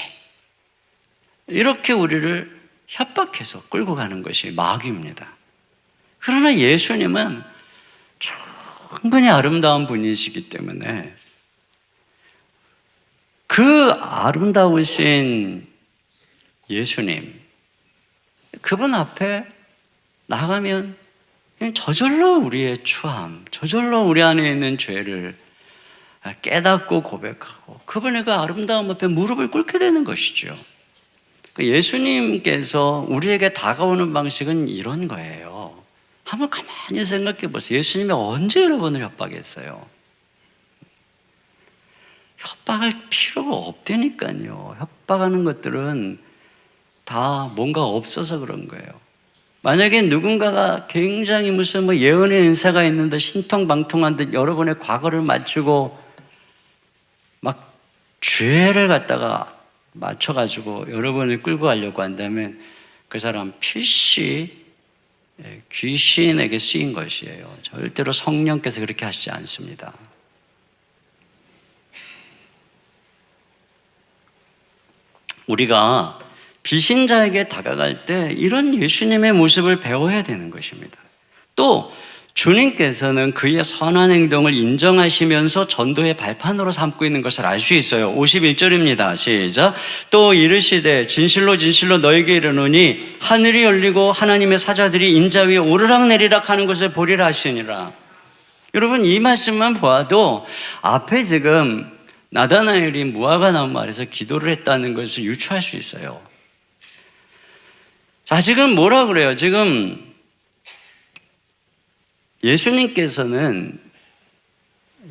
이렇게 우리를 협박해서 끌고 가는 것이 마귀입니다. 그러나 예수님은 충분히 아름다운 분이시기 때문에 그 아름다우신 예수님, 그분 앞에 나가면 그냥 저절로 우리의 추함, 저절로 우리 안에 있는 죄를 깨닫고 고백하고 그분의 그 아름다움 앞에 무릎을 꿇게 되는 것이죠. 예수님께서 우리에게 다가오는 방식은 이런 거예요. 한번 가만히 생각해 보세요. 예수님이 언제 여러분을 협박했어요? 협박할 필요가 없다니까요. 협박하는 것들은 다 뭔가 없어서 그런 거예요. 만약에 누군가가 굉장히 무슨 예언의 은사가 있는데 신통방통한 듯 여러분의 과거를 맞추고 막 죄를 갖다가 맞춰가지고 여러분을 끌고 가려고 한다면 그 사람 필시 귀신에게 쓰인 것이에요. 절대로 성령께서 그렇게 하시지 않습니다. 우리가 비신자에게 다가갈 때 이런 예수님의 모습을 배워야 되는 것입니다. 또 주님께서는 그의 선한 행동을 인정하시면서 전도의 발판으로 삼고 있는 것을 알 수 있어요. 51절입니다. 시작. 또 이르시되 진실로 진실로 너에게 이르노니 하늘이 열리고 하나님의 사자들이 인자 위에 오르락내리락 하는 것을 보리라 하시니라. 여러분, 이 말씀만 보아도 앞에 지금 나다나엘이 무화과 나무 아래서 기도를 했다는 것을 유추할 수 있어요. 자, 지금 뭐라 그래요? 지금 예수님께서는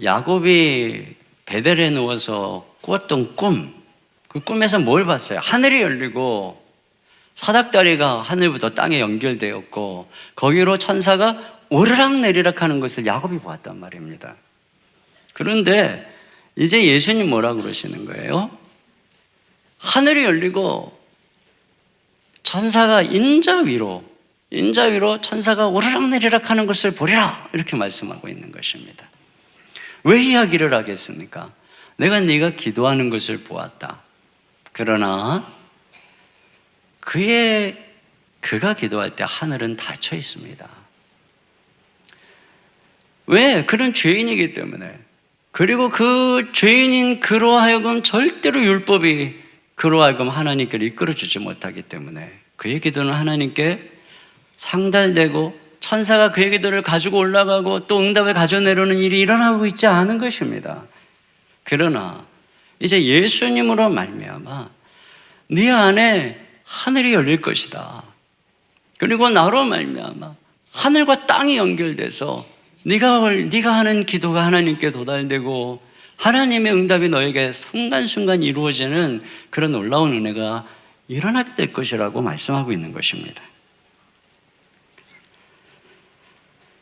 야곱이 베델에 누워서 꾸었던 꿈, 그 꿈에서 뭘 봤어요? 하늘이 열리고 사닥다리가 하늘부터 땅에 연결되었고 거기로 천사가 오르락내리락 하는 것을 야곱이 보았단 말입니다. 그런데 이제 예수님 뭐라 그러시는 거예요? 하늘이 열리고 천사가 인자 위로 천사가 오르락내리락 하는 것을 보리라, 이렇게 말씀하고 있는 것입니다. 왜 이야기를 하겠습니까? 내가 네가 기도하는 것을 보았다. 그러나 그가 기도할 때 하늘은 닫혀 있습니다. 왜? 그는 죄인이기 때문에. 그리고 그 죄인인 그로 하여금 절대로 율법이 그로 하여금 하나님께로 이끌어주지 못하기 때문에 그의 기도는 하나님께 상달되고 천사가 그의 기도를 가지고 올라가고 또 응답을 가져내려는 일이 일어나고 있지 않은 것입니다. 그러나 이제 예수님으로 말미암아 네 안에 하늘이 열릴 것이다. 그리고 나로 말미암아 하늘과 땅이 연결돼서 네가 하는 기도가 하나님께 도달되고 하나님의 응답이 너에게 순간순간 이루어지는 그런 놀라운 은혜가 일어나게 될 것이라고 말씀하고 있는 것입니다.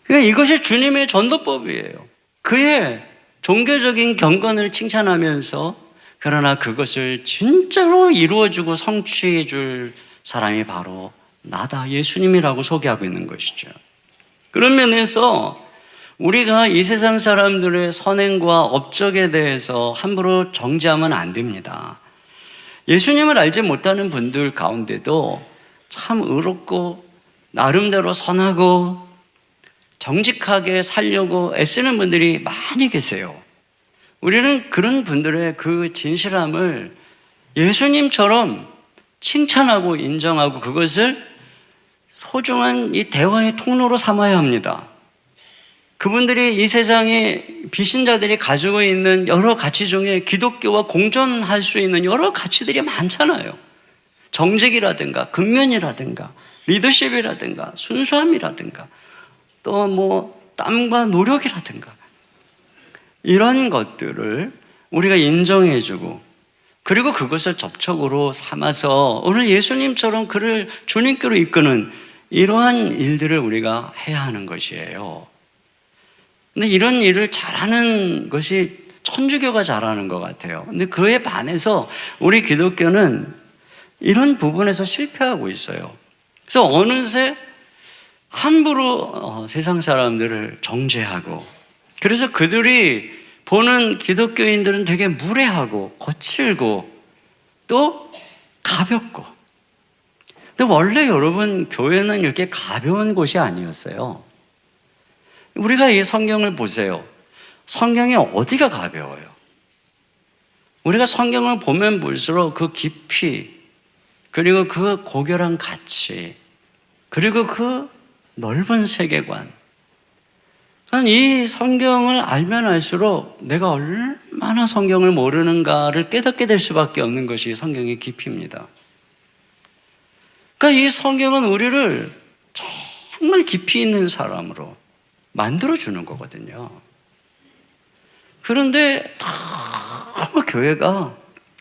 그러니까 이것이 주님의 전도법이에요. 그의 종교적인 경건을 칭찬하면서 그러나 그것을 진짜로 이루어주고 성취해 줄 사람이 바로 나다, 예수님이라고 소개하고 있는 것이죠. 그런 면에서 우리가 이 세상 사람들의 선행과 업적에 대해서 함부로 정죄하면 안 됩니다. 예수님을 알지 못하는 분들 가운데도 참 의롭고 나름대로 선하고 정직하게 살려고 애쓰는 분들이 많이 계세요. 우리는 그런 분들의 그 진실함을 예수님처럼 칭찬하고 인정하고 그것을 소중한 이 대화의 통로로 삼아야 합니다. 그분들이 이 세상에 비신자들이 가지고 있는 여러 가치 중에 기독교와 공존할 수 있는 여러 가치들이 많잖아요. 정직이라든가 근면이라든가 리더십이라든가 순수함이라든가 또 땀과 노력이라든가 이런 것들을 우리가 인정해주고 그리고 그것을 접촉으로 삼아서 오늘 예수님처럼 그를 주님께로 이끄는 이러한 일들을 우리가 해야 하는 것이에요. 근데 이런 일을 잘하는 것이 천주교가 잘하는 것 같아요. 근데 그에 반해서 우리 기독교는 이런 부분에서 실패하고 있어요. 그래서 어느새 함부로 세상 사람들을 정죄하고, 그래서 그들이 보는 기독교인들은 되게 무례하고 거칠고 또 가볍고. 근데 원래 여러분, 교회는 이렇게 가벼운 곳이 아니었어요. 우리가 이 성경을 보세요. 성경이 어디가 가벼워요? 우리가 성경을 보면 볼수록 그 깊이, 그리고 그 고결한 가치, 그리고 그 넓은 세계관, 이 성경을 알면 알수록 내가 얼마나 성경을 모르는가를 깨닫게 될 수밖에 없는 것이 성경의 깊이입니다. 그러니까 이 성경은 우리를 정말 깊이 있는 사람으로 만들어주는 거거든요. 그런데 너무 교회가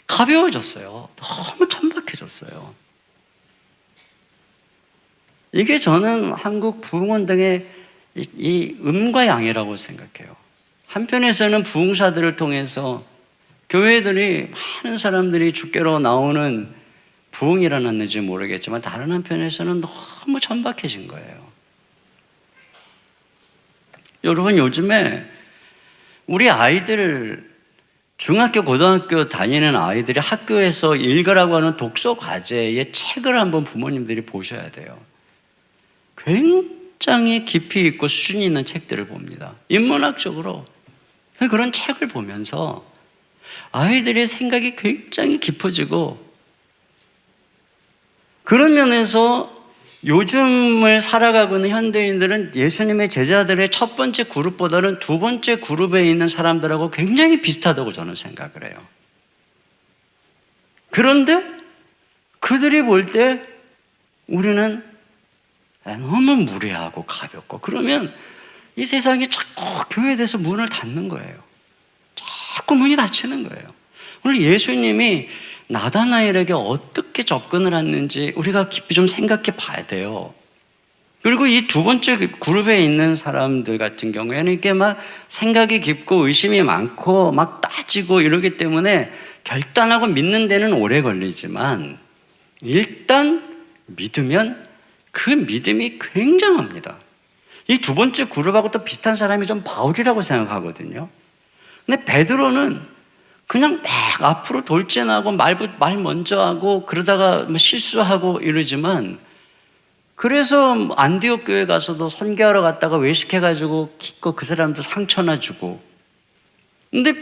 가벼워졌어요. 너무 천박해졌어요. 이게 저는 한국 부흥운동의 이 음과 양이라고 생각해요. 한편에서는 부흥사들을 통해서 교회들이, 많은 사람들이 주께로 나오는 부흥이 일어났는지 모르겠지만, 다른 한편에서는 너무 천박해진 거예요. 여러분, 요즘에 우리 아이들, 중학교, 고등학교 다니는 아이들이 학교에서 읽으라고 하는 독서 과제의 책을 한번 부모님들이 보셔야 돼요. 굉장히 깊이 있고 수준 있는 책들을 봅니다. 인문학적으로 그런 책을 보면서 아이들의 생각이 굉장히 깊어지고, 그런 면에서 요즘을 살아가고 있는 현대인들은 예수님의 제자들의 첫 번째 그룹보다는 두 번째 그룹에 있는 사람들하고 굉장히 비슷하다고 저는 생각을 해요. 그런데 그들이 볼 때 우리는 너무 무례하고 가볍고, 그러면 이 세상이 자꾸 교회에 대해서 문을 닫는 거예요. 자꾸 문이 닫히는 거예요. 오늘 예수님이 나다나엘에게 어떻게 접근을 했는지 우리가 깊이 좀 생각해 봐야 돼요. 그리고 이 두 번째 그룹에 있는 사람들 같은 경우에는 이게 막 생각이 깊고 의심이 많고 막 따지고 이러기 때문에 결단하고 믿는 데는 오래 걸리지만, 일단 믿으면 그 믿음이 굉장합니다. 이 두 번째 그룹하고 또 비슷한 사람이 좀 바울이라고 생각하거든요. 근데 베드로는 그냥 막 앞으로 돌진하고 말 먼저 하고, 그러다가 뭐 실수하고 이러지만, 그래서 안디옥 교회 가서도 선교하러 갔다가 외식해가지고 기껏 그 사람도 상처나 주고. 근데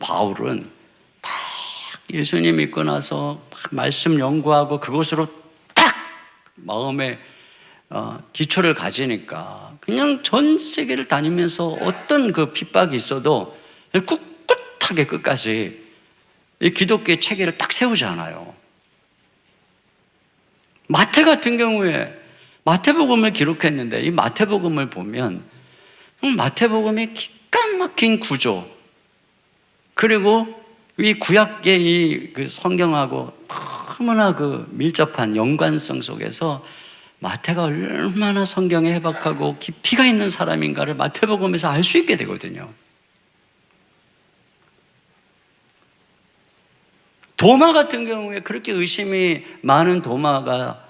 바울은 딱 예수님 믿고 나서 말씀 연구하고 그것으로 딱 마음에 기초를 가지니까 그냥 전 세계를 다니면서 어떤 그 핍박이 있어도 꿋꿋하게 끝까지 이 기독교의 체계를 딱 세우잖아요. 마태 같은 경우에 마태복음을 기록했는데, 이 마태복음을 보면 마태복음의 기가 막힌 구조, 그리고 이 구약의 이 그 성경하고 너무나 그 밀접한 연관성 속에서 마태가 얼마나 성경에 해박하고 깊이가 있는 사람인가를 마태복음에서 알 수 있게 되거든요. 도마 같은 경우에 그렇게 의심이 많은 도마가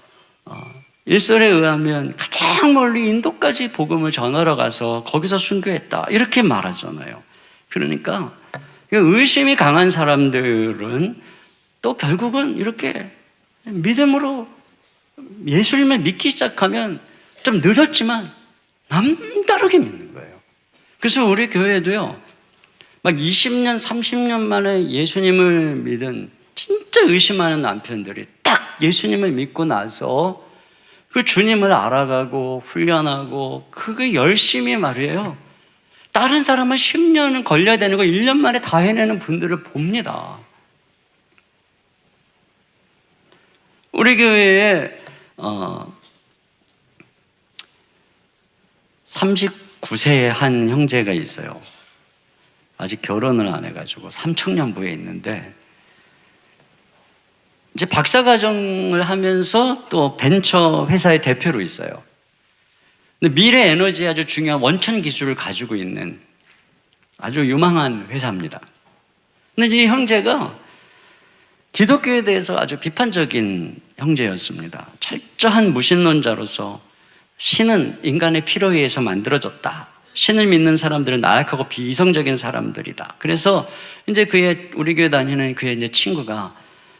일설에 의하면 가장 멀리 인도까지 복음을 전하러 가서 거기서 순교했다, 이렇게 말하잖아요. 그러니까 의심이 강한 사람들은 또 결국은 이렇게 믿음으로 예수님을 믿기 시작하면 좀 늦었지만 남다르게 믿는 거예요. 그래서 우리 교회도요, 막 20년, 30년 만에 예수님을 믿은 진짜 의심하는 남편들이 딱 예수님을 믿고 나서 그 주님을 알아가고 훈련하고, 그게 열심히 말이에요. 다른 사람은 10년은 걸려야 되는 거 1년 만에 다 해내는 분들을 봅니다. 우리 교회에 39세의 한 형제가 있어요. 아직 결혼을 안 해가지고 삼청년부에 있는데, 이제 박사과정을 하면서 또 벤처 회사의 대표로 있어요. 근데 미래 에너지에 아주 중요한 원천 기술을 가지고 있는 아주 유망한 회사입니다. 근데 이 형제가 기독교에 대해서 아주 비판적인 형제였습니다. 철저한 무신론자로서 신은 인간의 필요에 의해서 만들어졌다. 신을 믿는 사람들은 나약하고 비이성적인 사람들이다. 그래서 이제 우리 교회 다니는 그의 이제 친구가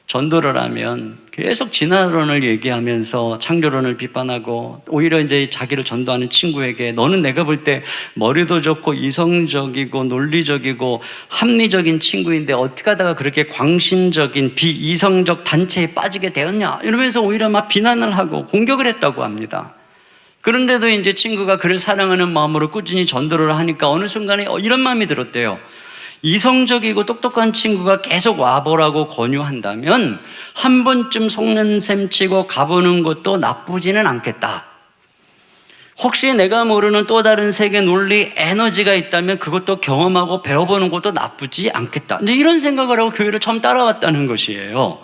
전도를 하면 계속 진화론을 얘기하면서 창조론을 비판하고, 오히려 이제 자기를 전도하는 친구에게 너는 내가 볼 때 머리도 좋고 이성적이고 논리적이고 합리적인 친구인데 어떻게 하다가 그렇게 광신적인 비이성적 단체에 빠지게 되었냐 이러면서 오히려 막 비난을 하고 공격을 했다고 합니다. 그런데도 이제 친구가 그를 사랑하는 마음으로 꾸준히 전도를 하니까 어느 순간에 이런 마음이 들었대요. 이성적이고 똑똑한 친구가 계속 와보라고 권유한다면 한 번쯤 속는 셈 치고 가보는 것도 나쁘지는 않겠다. 혹시 내가 모르는 또 다른 세계 논리 에너지가 있다면 그것도 경험하고 배워보는 것도 나쁘지 않겠다. 이제 이런 생각을 하고 교회를 처음 따라왔다는 것이에요.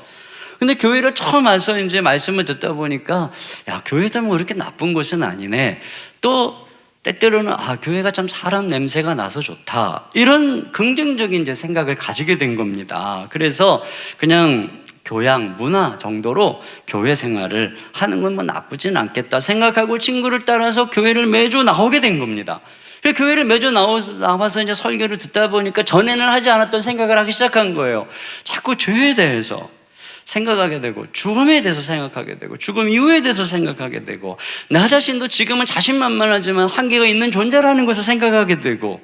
근데 교회를 처음 와서 이제 말씀을 듣다 보니까 야, 교회도 뭐 그렇게 나쁜 곳은 아니네. 또 때때로는 교회가 참 사람 냄새가 나서 좋다. 이런 긍정적인 이제 생각을 가지게 된 겁니다. 그래서 그냥 교양, 문화 정도로 교회 생활을 하는 건 뭐 나쁘진 않겠다 생각하고 친구를 따라서 교회를 매주 나오게 된 겁니다. 교회를 매주 나와서 이제 설교를 듣다 보니까 전에는 하지 않았던 생각을 하기 시작한 거예요. 자꾸 죄에 대해서 생각하게 되고, 죽음에 대해서 생각하게 되고, 죽음 이후에 대해서 생각하게 되고, 나 자신도 지금은 자신만만하지만 한계가 있는 존재라는 것을 생각하게 되고,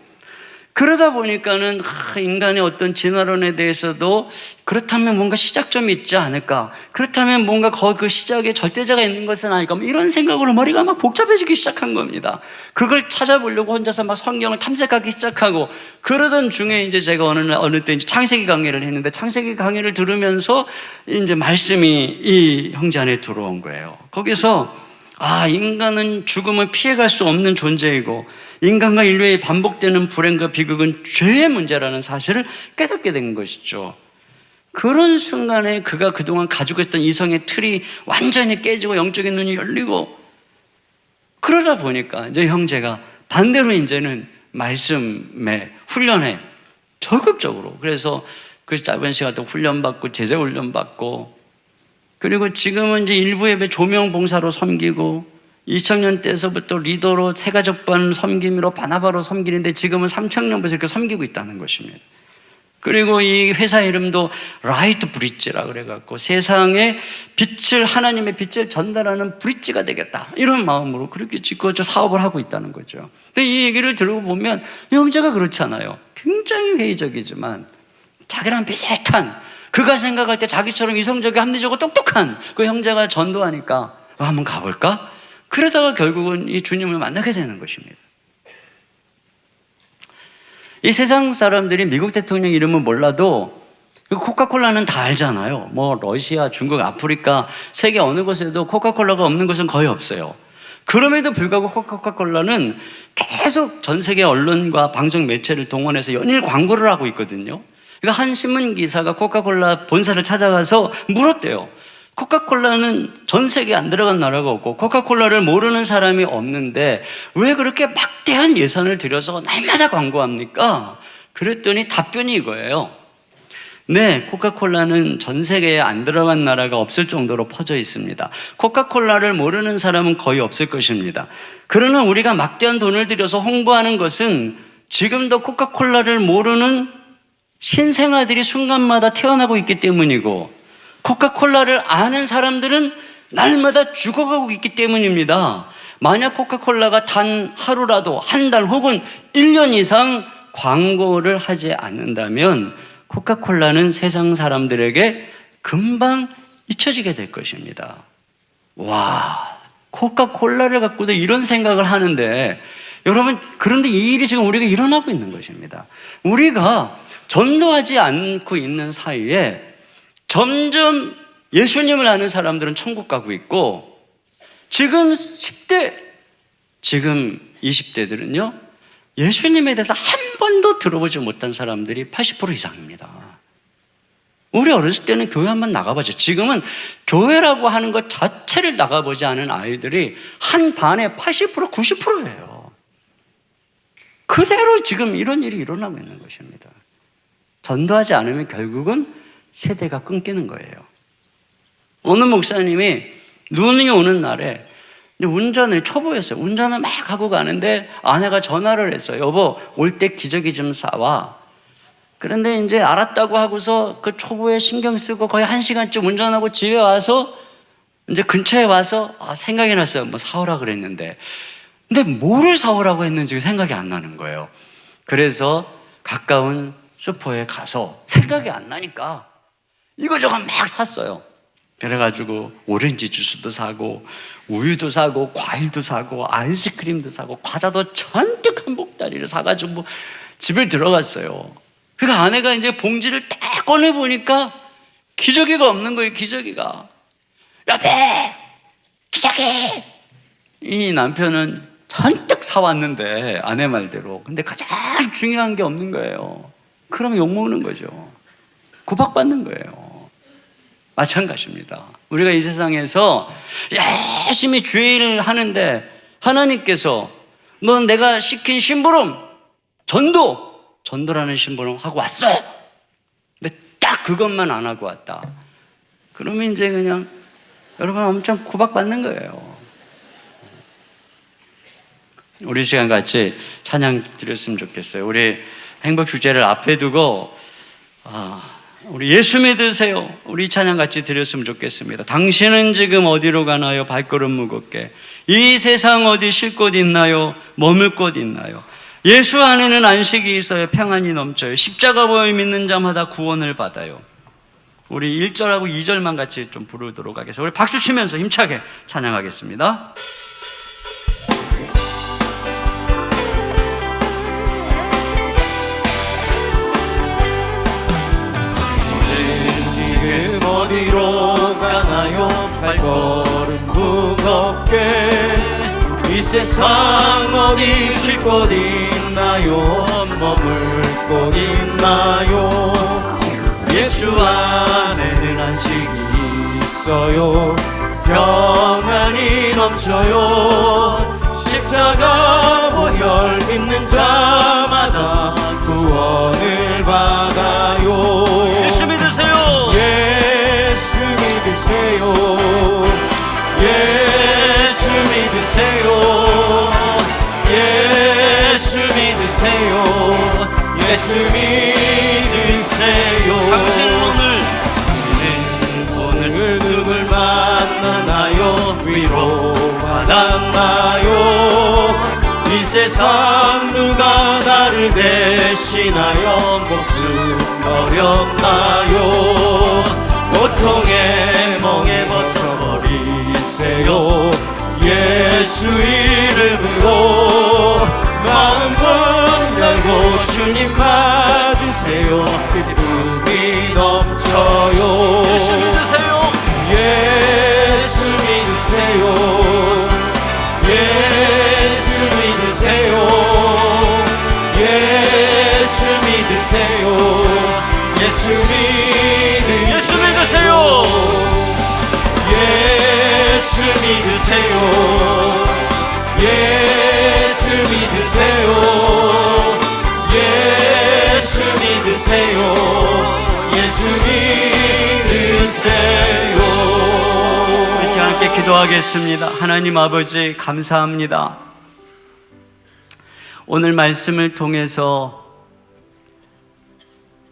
그러다 보니까는 인간의 어떤 진화론에 대해서도 그렇다면 뭔가 시작점이 있지 않을까, 그렇다면 뭔가 그 시작에 절대자가 있는 것은 아닐까, 이런 생각으로 머리가 막 복잡해지기 시작한 겁니다. 그걸 찾아보려고 혼자서 막 성경을 탐색하기 시작하고, 그러던 중에 이제 제가 어느 때 이제 창세기 강의를 했는데, 창세기 강의를 들으면서 이제 말씀이 이 형제 안에 들어온 거예요. 거기서 인간은 죽음을 피해갈 수 없는 존재이고 인간과 인류의 반복되는 불행과 비극은 죄의 문제라는 사실을 깨닫게 된 것이죠. 그런 순간에 그가 그동안 가지고 있던 이성의 틀이 완전히 깨지고 영적인 눈이 열리고, 그러다 보니까 이제 형제가 반대로 이제는 말씀에 훈련에 적극적으로, 그래서 그 짧은 시간 동안 훈련받고 제자 훈련받고, 그리고 지금은 이제 일부 예배 조명 봉사로 섬기고, 2000년 때서부터 리더로 세가족반 섬김으로 바나바로 섬기는데 지금은 3000년부터 이렇게 섬기고 있다는 것입니다. 그리고 이 회사 이름도 라이트 브릿지라 그래갖고 세상에 빛을, 하나님의 빛을 전달하는 브릿지가 되겠다, 이런 마음으로 그렇게 짓고져 사업을 하고 있다는 거죠. 근데 이 얘기를 들고 보면 이 형제가 그렇잖아요. 굉장히 회의적이지만 자기랑 비슷한, 그가 생각할 때 자기처럼 이성적이고 합리적이고 똑똑한 그 형제가 전도하니까 한번 가볼까? 그러다가 결국은 이 주님을 만나게 되는 것입니다. 이 세상 사람들이 미국 대통령 이름은 몰라도 코카콜라는 다 알잖아요. 뭐 러시아, 중국, 아프리카, 세계 어느 곳에도 코카콜라가 없는 곳은 거의 없어요. 그럼에도 불구하고 코카콜라는 계속 전 세계 언론과 방송 매체를 동원해서 연일 광고를 하고 있거든요. 그러니까 한 신문 기사가 코카콜라 본사를 찾아가서 물었대요. 코카콜라는 전 세계에 안 들어간 나라가 없고 코카콜라를 모르는 사람이 없는데 왜 그렇게 막대한 예산을 들여서 날마다 광고합니까? 그랬더니 답변이 이거예요. 네, 코카콜라는 전 세계에 안 들어간 나라가 없을 정도로 퍼져 있습니다. 코카콜라를 모르는 사람은 거의 없을 것입니다. 그러나 우리가 막대한 돈을 들여서 홍보하는 것은 지금도 코카콜라를 모르는 신생아들이 순간마다 태어나고 있기 때문이고, 코카콜라를 아는 사람들은 날마다 죽어가고 있기 때문입니다. 만약 코카콜라가 단 하루라도 한 달 혹은 1년 이상 광고를 하지 않는다면 코카콜라는 세상 사람들에게 금방 잊혀지게 될 것입니다. 와, 코카콜라를 갖고도 이런 생각을 하는데, 여러분, 그런데 이 일이 지금 우리가 일어나고 있는 것입니다. 우리가 전도하지 않고 있는 사이에 점점 예수님을 아는 사람들은 천국 가고 있고, 지금 10대, 지금 20대들은요, 예수님에 대해서 한 번도 들어보지 못한 사람들이 80% 이상입니다. 우리 어렸을 때는 교회 한번 나가보죠. 지금은 교회라고 하는 것 자체를 나가보지 않은 아이들이 한 반에 80%, 90%예요. 그대로 지금 이런 일이 일어나고 있는 것입니다. 전도하지 않으면 결국은 세대가 끊기는 거예요. 어느 목사님이 눈이 오는 날에 근데 운전을 초보였어요. 운전을 막 하고 가는데 아내가 전화를 했어요. 여보, 올 때 기저귀 좀 싸와. 그런데 이제 알았다고 하고서 그 초보에 신경 쓰고 거의 1시간쯤 운전하고 집에 와서 이제 근처에 와서 생각이 났어요. 뭐 사오라 그랬는데. 근데 뭐를 사오라고 했는지 생각이 안 나는 거예요. 그래서 가까운 슈퍼에 가서 생각이 안 나니까 이거저거 막 샀어요. 그래가지고 오렌지 주스도 사고 우유도 사고 과일도 사고 아이스크림도 사고 과자도 잔뜩 한 봉다리를 사가지고 집에 들어갔어요. 그러니까 아내가 이제 봉지를 딱 꺼내보니까 기저귀가 없는 거예요. 기저귀가. 옆에 기저귀. 이 남편은 잔뜩 사왔는데 아내 말대로. 근데 가장 중요한 게 없는 거예요. 그러면 욕먹는 거죠. 구박받는 거예요. 마찬가지입니다. 우리가 이 세상에서 열심히 주의 일을 하는데 하나님께서 넌 내가 시킨 심부름 전도라는 심부름 하고 왔어. 근데 딱 그것만 안 하고 왔다. 그러면 이제 그냥 여러분 엄청 구박받는 거예요. 우리 시간 같이 찬양 드렸으면 좋겠어요. 우리 행복 주제를 앞에 두고 우리 예수 믿으세요. 우리 찬양 같이 드렸으면 좋겠습니다. 당신은 지금 어디로 가나요? 발걸음 무겁게. 이 세상 어디 쉴 곳 있나요? 머물 곳 있나요? 예수 안에는 안식이 있어요. 평안이 넘쳐요. 십자가 보여 믿는 자마다 구원을 받아요. 우리 1절하고 2절만 같이 좀 부르도록 하겠습니다. 우리 박수 치면서 힘차게 찬양하겠습니다. 어디로 가나요? 발걸음 무겁게. 이 세상 어디 쉴 곳 있나요? 머물 곳 있나요? 예수 안에는 안식이 있어요. 평안이 넘쳐요. 십자가 보혈 믿는 자마다 구원을 받아요. 예수 믿으세요. 예수 믿으세요. 예수 믿으세요. 예수 믿으세요. 예수 믿으세요. 당신은 오늘 누굴 만나나요? 위로받았나요? 이 세상 누가 나를 대신하여 목숨 버렸나요? 고통의 멍에 벗어버리세요. 예수 이름으로 마음 열고 주님 맞으세요. 기쁨이 넘쳐요. 예수 믿으세요. 예수 믿으세요. 예수 믿으세요. 예수 믿으세요. 예수 믿으세요. 예수 믿으세요. 예수 믿으세요. 예수 믿으세요. 예수 믿으세요. 예수 믿으세요. 다시 함께 기도하겠습니다. 하나님 아버지 감사합니다. 오늘 말씀을 통해서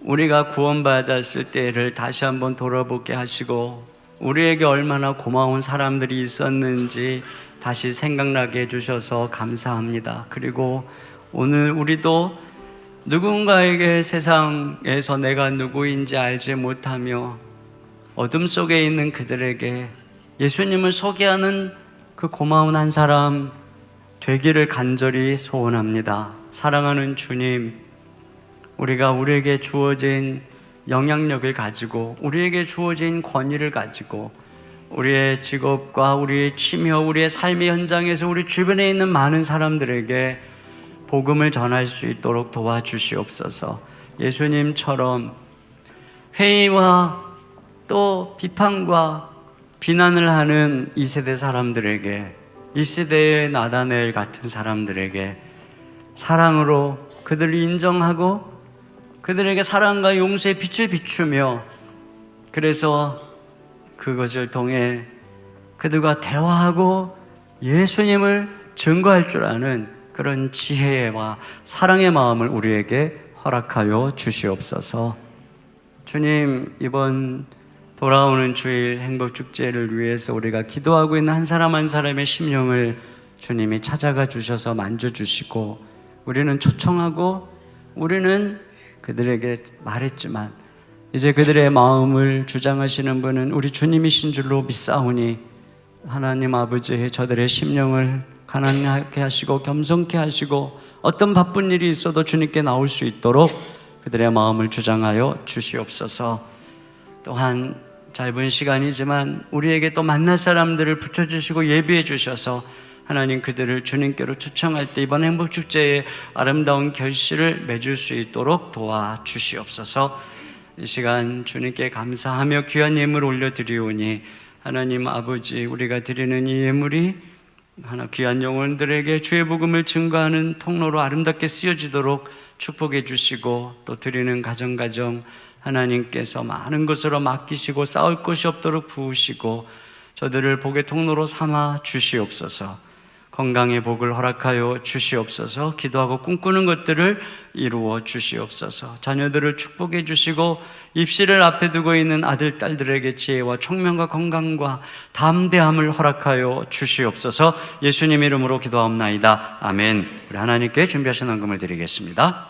우리가 구원받았을 때를 다시 한번 돌아보게 하시고 우리에게 얼마나 고마운 사람들이 있었는지 다시 생각나게 해주셔서 감사합니다. 그리고 오늘 우리도 누군가에게 세상에서 내가 누구인지 알지 못하며 어둠 속에 있는 그들에게 예수님을 소개하는 그 고마운 한 사람 되기를 간절히 소원합니다. 사랑하는 주님, 우리가 우리에게 주어진 영향력을 가지고 우리에게 주어진 권위를 가지고 우리의 직업과 우리의 취미와 우리의 삶의 현장에서 우리 주변에 있는 많은 사람들에게 복음을 전할 수 있도록 도와주시옵소서. 예수님처럼 회의와 또 비판과 비난을 하는 이 세대 사람들에게, 이 세대의 나다넬 같은 사람들에게 사랑으로 그들을 인정하고 그들에게 사랑과 용서의 빛을 비추며, 그래서 그것을 통해 그들과 대화하고 예수님을 증거할 줄 아는 그런 지혜와 사랑의 마음을 우리에게 허락하여 주시옵소서. 주님, 이번 돌아오는 주일 행복축제를 위해서 우리가 기도하고 있는 한 사람 한 사람의 심령을 주님이 찾아가 주셔서 만져주시고, 우리는 초청하고 우리는 그들에게 말했지만 이제 그들의 마음을 주장하시는 분은 우리 주님이신 줄로 믿사오니 하나님 아버지, 저들의 심령을 가난하게 하시고 겸손케 하시고 어떤 바쁜 일이 있어도 주님께 나올 수 있도록 그들의 마음을 주장하여 주시옵소서. 또한 짧은 시간이지만 우리에게 또 만날 사람들을 붙여주시고 예비해 주셔서 하나님 그들을 주님께로 초청할 때 이번 행복축제의 아름다운 결실을 맺을 수 있도록 도와주시옵소서. 이 시간 주님께 감사하며 귀한 예물 올려드리오니 하나님 아버지, 우리가 드리는 이 예물이 귀한 영혼들에게 주의 복음을 증거하는 통로로 아름답게 쓰여지도록 축복해 주시고, 또 드리는 가정 하나님께서 많은 것으로 맡기시고 싸울 것이 없도록 부으시고 저들을 복의 통로로 삼아 주시옵소서. 건강의 복을 허락하여 주시옵소서. 기도하고 꿈꾸는 것들을 이루어 주시옵소서. 자녀들을 축복해 주시고 입시를 앞에 두고 있는 아들, 딸들에게 지혜와 총명과 건강과 담대함을 허락하여 주시옵소서. 예수님 이름으로 기도하옵나이다. 아멘. 우리 하나님께 준비하신 헌금을 드리겠습니다.